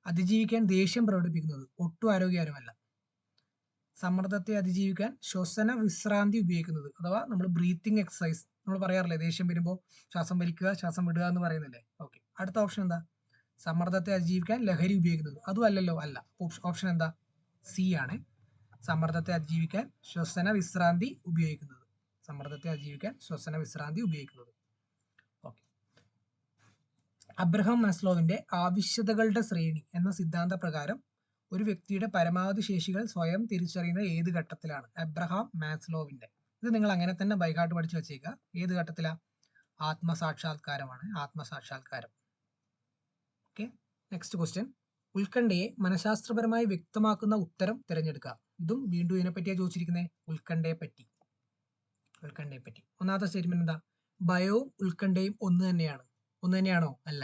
അതിജീവിക്കാൻ ദേഷ്യം പ്രകടിപ്പിക്കുന്നത്, ഒട്ടും ആരോഗ്യകരമല്ല. സമ്മർദ്ദത്തെ അതിജീവിക്കാൻ ശ്വസന വിശ്രാന്തി ഉപയോഗിക്കുന്നത്, അഥവാ നമ്മൾ ബ്രീത്തിങ് എക്സസൈസ് നമ്മൾ പറയാറില്ലേ, ദേഷ്യം വരുമ്പോൾ ശ്വാസം വലിക്കുക ശ്വാസം വിടുക എന്ന് പറയുന്നില്ലേ. ഓക്കെ, അടുത്ത ഓപ്ഷൻ എന്താ? സമ്മർദ്ദത്തെ അതിജീവിക്കാൻ ലഹരി ഉപയോഗിക്കുന്നത്, അതും അല്ലല്ലോ. അല്ല. ഓപ്ഷൻ എന്താ? സി ആണ്. സമ്മർദ്ദത്തെ അതിജീവിക്കാൻ ശ്വസന വിശ്രാന്തി ഉപയോഗിക്കുന്നത്. സമ്മർദ്ദത്തെ അതിജീവിക്കാൻ ശ്വസന വിശ്രാന്തി ഉപയോഗിക്കുന്നത്. ഓക്കെ, അബ്രഹാം മാസ്ലോവിന്റെ ആവശ്യകതകളുടെ ശ്രേണി എന്ന സിദ്ധാന്ത പ്രകാരം ഒരു വ്യക്തിയുടെ പരമാവധി ശേഷികൾ സ്വയം തിരിച്ചറിയുന്നത് ഏത് ഘട്ടത്തിലാണ്? അബ്രഹാം മാസ്ലോവിന്റെ. ഇത് നിങ്ങൾ അങ്ങനെ തന്നെ ബൈഹാർട്ട് പഠിച്ചു വെച്ചേക്കുക. ഏത് ഘട്ടത്തിലാ? ആത്മസാക്ഷാത്കാരമാണ്. ആത്മസാക്ഷാത്കാരം. Okay, next question. ഉത്കണ്ഠയെ മനഃശാസ്ത്രപരമായി വ്യക്തമാക്കുന്ന ഉത്തരം തിരഞ്ഞെടുക്കുക. ഇതും വീണ്ടും ഇതിനെ പറ്റിയാണ് ചോദിച്ചിരിക്കുന്നത്, ഉത്കണ്ഠയെ പറ്റി. ഉത്കണ്ഠയെ പറ്റി ഒന്നാമത്തെ സ്റ്റേറ്റ്മെന്റ് എന്താ? ഭയവും ഉത്കണ്ഠയും ഒന്ന് തന്നെയാണ്. ഒന്ന് തന്നെയാണോ? അല്ല.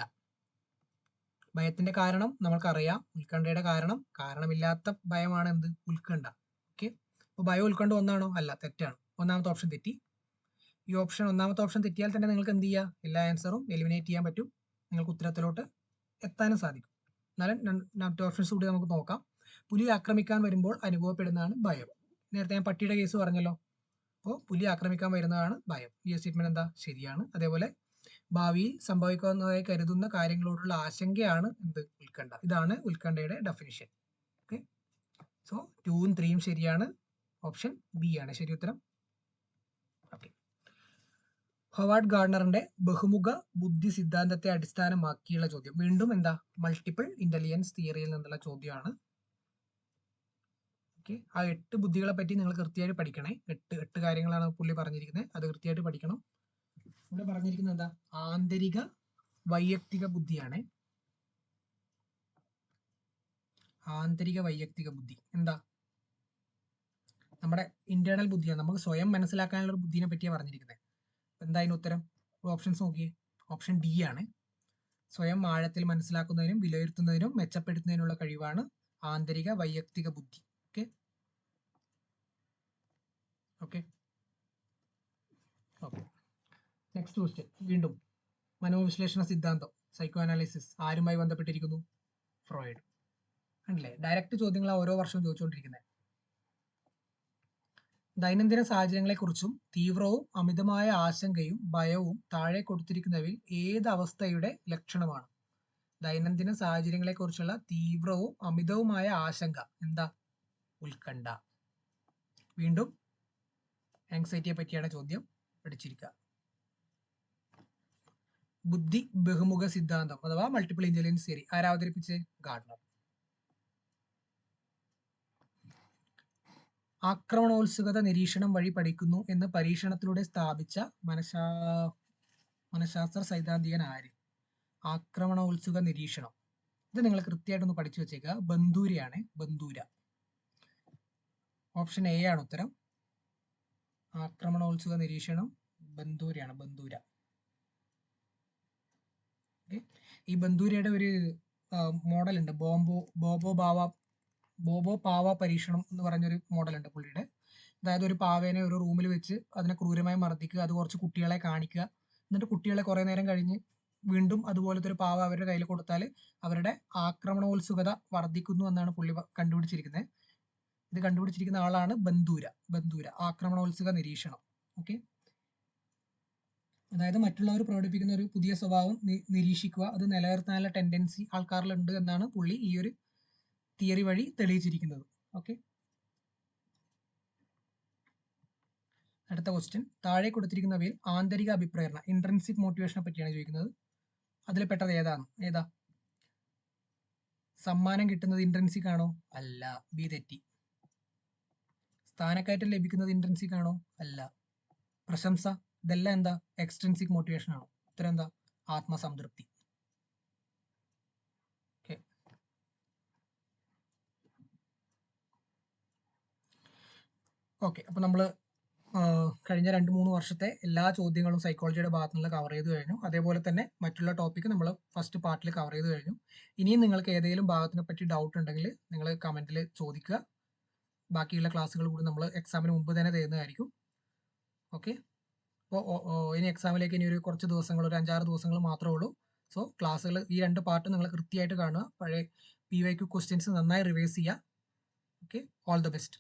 ഭയത്തിന്റെ കാരണം നമ്മൾക്കറിയാം. ഉത്കണ്ഠയുടെ കാരണമില്ലാത്ത ഭയമാണ് എന്ത്? ഉത്കണ്ഠ. ഓക്കെ, അപ്പോൾ ഭയം ഉത്കണ്ഠ ഒന്നാണോ? അല്ല, തെറ്റാണ്. ഒന്നാമത്തെ ഓപ്ഷൻ തെറ്റി. ഈ ഒന്നാമത്തെ ഓപ്ഷൻ തെറ്റിയാൽ തന്നെ നിങ്ങൾക്ക് എന്ത് ചെയ്യാം? എല്ലാ ആൻസറും എലിമിനേറ്റ് ചെയ്യാൻ പറ്റും. നിങ്ങൾക്ക് ഉത്തരത്തിലോട്ട് എത്താനും സാധിക്കും. എന്നാലും മറ്റു ഓപ്ഷൻസ് കൂടി നമുക്ക് നോക്കാം. പുലി ആക്രമിക്കാൻ വരുമ്പോൾ അനുഭവപ്പെടുന്നതാണ് ഭയം. നേരത്തെ ഞാൻ പട്ടിയുടെ കേസ് പറഞ്ഞല്ലോ. അപ്പോൾ പുലി ആക്രമിക്കാൻ വരുന്നതാണ് ഭയം. ഈ സ്റ്റേറ്റ്മെന്റ് എന്താ? ശരിയാണ്. അതേപോലെ ഭാവിയിൽ സംഭവിക്കുന്നതായി കരുതുന്ന കാര്യങ്ങളോടുള്ള ആശങ്കയാണ് എന്ത്? ഉത്കണ്ഠ. ഇതാണ് ഉത്കണ്ഠയുടെ ഡെഫിനിഷൻ. ഓക്കെ, സോ 2ഉം 3ഉം ശരിയാണ്. ഓപ്ഷൻ ബി ആണ് ശരി ഉത്തരം. ഓക്കെ, ഹൊവാർഡ് ഗാർഡനറിന്റെ ബഹുമുഖ ബുദ്ധി സിദ്ധാന്തത്തെ അടിസ്ഥാനമാക്കിയുള്ള ചോദ്യം. വീണ്ടും എന്താ? മൾട്ടിപ്പിൾ ഇന്റലിജൻസ് തിയറിയിൽ നിന്നുള്ള ചോദ്യമാണ്. ഓക്കെ, ആ 8 ബുദ്ധികളെ പറ്റി നിങ്ങൾ കൃത്യമായിട്ട് പഠിക്കണേ. 8 കാര്യങ്ങളാണ് പുള്ളി പറഞ്ഞിരിക്കുന്നത്, അത് കൃത്യമായിട്ട് പഠിക്കണം. ഇവിടെ പറഞ്ഞിരിക്കുന്നത് എന്താ? ആന്തരിക വൈയക്തിക ബുദ്ധിയാണ്. ആന്തരിക വൈയക്തിക ബുദ്ധി എന്താ? നമ്മുടെ ഇന്റേണൽ ബുദ്ധിയാണ്. നമുക്ക് സ്വയം മനസ്സിലാക്കാനുള്ള ഒരു ബുദ്ധിനെ പറ്റിയാണ് പറഞ്ഞിരിക്കുന്നത്. എന്താ അതിന് ഉത്തരം? ഓപ്ഷൻസ് നോക്കിയേ. ഓപ്ഷൻ ഡി ആണ്. സ്വയം ആഴത്തിൽ മനസ്സിലാക്കുന്നതിനും വിലയിരുത്തുന്നതിനും മെച്ചപ്പെടുത്തുന്നതിനുള്ള കഴിവാണ് ആന്തരിക വൈയക്തിക ബുദ്ധി. Okay okay okay, next question. വീണ്ടും മനോവിശ്ലേഷണ സിദ്ധാന്തം, സൈക്കോ അനാലിസിസ് ആരുമായി ബന്ധപ്പെട്ടിരിക്കുന്നു? ഫ്രോയിഡ്. അല്ലേ? ഡയറക്റ്റ് ചോദ്യങ്ങളാണ് ഓരോ വർഷവും ചോദിച്ചുകൊണ്ടിരിക്കുന്നത്. ദൈനംദിന സാഹചര്യങ്ങളെക്കുറിച്ചും തീവ്രവും അമിതമായ ആശങ്കയും ഭയവും താഴെ കൊടുത്തിരിക്കുന്നവയിൽ ഏത് അവസ്ഥയുടെ ലക്ഷണമാണ്? ദൈനംദിന സാഹചര്യങ്ങളെക്കുറിച്ചുള്ള തീവ്രവും അമിതവുമായ ആശങ്ക എന്താ? ഉത്കണ്ഠ. വീണ്ടും ആങ്സൈറ്റിയെ പറ്റിയാണ് ചോദ്യം. പഠിച്ചിരിക്കുക. ബുദ്ധി ബഹുമുഖ സിദ്ധാന്തം അഥവാ മൾട്ടിപ്പിൾ ഇന്റലിജൻസ് തിയറി ആരാ അവതരിപ്പിച്ച്? ഗാർഡനർ. ആക്രമണോത്സുകത നിരീക്ഷണം വഴി പഠിക്കുന്നു എന്ന് പരീക്ഷണത്തിലൂടെ സ്ഥാപിച്ച മനഃശാസ്ത്ര സൈദ്ധാന്തികൻ ആര്? ആക്രമണോത്സുക നിരീക്ഷണം. ഇത് നിങ്ങൾ കൃത്യമായിട്ടൊന്ന് പഠിച്ചു വെച്ചേക്കുക. ബന്ദൂരയാണ്. ബന്ദൂര. ഓപ്ഷൻ എ ആണ് ഉത്തരം. ആക്രമണോത്സുക നിരീക്ഷണം ബന്ദൂരയാണ്. ബന്ദൂര. ഈ ബന്ദൂരയുടെ ഒരു മോഡൽ ഉണ്ട്, ബോബോ പാവ പരീക്ഷണം എന്ന് പറഞ്ഞൊരു മോഡലുണ്ട് പുള്ളിയുടെ. അതായത് ഒരു പാവേനെ ഒരു റൂമിൽ വെച്ച് അതിനെ ക്രൂരമായി മർദ്ദിക്കുക, അത് കുറച്ച് കുട്ടികളെ കാണിക്കുക, എന്നിട്ട് കുട്ടികളെ കുറേ നേരം കഴിഞ്ഞ് വീണ്ടും അതുപോലത്തെ ഒരു പാവ അവരുടെ കയ്യിൽ കൊടുത്താൽ അവരുടെ ആക്രമണോത്സുകത വർദ്ധിക്കുന്നു എന്നാണ് പുള്ളി കണ്ടുപിടിച്ചിരിക്കുന്നത്. ഇത് കണ്ടുപിടിച്ചിരിക്കുന്ന ആളാണ് ബന്ദൂര ആക്രമണോത്സുക നിരീക്ഷണം. ഓക്കെ, അതായത് മറ്റുള്ളവർ പ്രകടിപ്പിക്കുന്ന ഒരു പുതിയ സ്വഭാവം നിരീക്ഷിക്കുക, അത് നിലനിർത്താനുള്ള ടെൻഡൻസി ആൾക്കാരിലുണ്ട് എന്നാണ് പുള്ളി ഈ ഒരു തിയറി വഴി തെളിയിച്ചിരിക്കുന്നത്. ഓക്കെ, അടുത്ത ക്വസ്റ്റ്യൻ, താഴെ കൊടുത്തിരിക്കുന്നവയിൽ ആന്തരിക അഭിപ്രേരണ ഇൻട്രിൻസിക് മോട്ടിവേഷനെ പറ്റിയാണ് ചോദിക്കുന്നത്. അതിൽ പെട്ടത് ഏതാ? സമ്മാനം കിട്ടുന്നത് ഇൻട്രിൻസിക് ആണോ? അല്ല, ബി തെറ്റി. സ്ഥാനക്കയറ്റം ലഭിക്കുന്നത് ഇൻട്രിൻസിക് ആണോ? അല്ല. പ്രശംസ, ഇതെല്ലാം എന്താ? എക്സ്ട്രിൻസിക് മോട്ടിവേഷൻ ആണോ? ഉത്തരം എന്താ? ആത്മസംതൃപ്തി. ഓക്കെ, അപ്പൊ നമ്മള് കഴിഞ്ഞ 2-3 വർഷത്തെ എല്ലാ ചോദ്യങ്ങളും സൈക്കോളജിയുടെ ഭാഗത്തു നിന്ന് കവർ ചെയ്ത് കഴിഞ്ഞു. അതേപോലെ തന്നെ മറ്റുള്ള ടോപ്പിക്ക് നമ്മൾ ഫസ്റ്റ് പാർട്ടിൽ കവർ ചെയ്ത് കഴിഞ്ഞു. ഇനിയും നിങ്ങൾക്ക് ഏതെങ്കിലും ഭാഗത്തിനെ പറ്റി ഡൗട്ട് ഉണ്ടെങ്കിൽ നിങ്ങൾ കമന്റിൽ ചോദിക്കുക. ബാക്കിയുള്ള ക്ലാസ്സുകൾ കൂടി നമ്മൾ എക്സാമിന് മുമ്പ് തന്നെ തരുന്നതായിരിക്കും. ഓക്കെ, അപ്പോൾ ഇനി എക്സാമിലേക്ക് ഇനി ഒരു കുറച്ച് ദിവസങ്ങൾ, ഒരു 5-6 ദിവസങ്ങൾ മാത്രമേ ഉള്ളൂ. സോ ക്ലാസ്സുകൾ ഈ 2 പാർട്ട് നിങ്ങൾ കൃത്യമായിട്ട് കാണുക, പഴയ PYQ ക്വസ്റ്റ്യൻസ് നന്നായി റിവൈസ് ചെയ്യുക. Okay, all the best.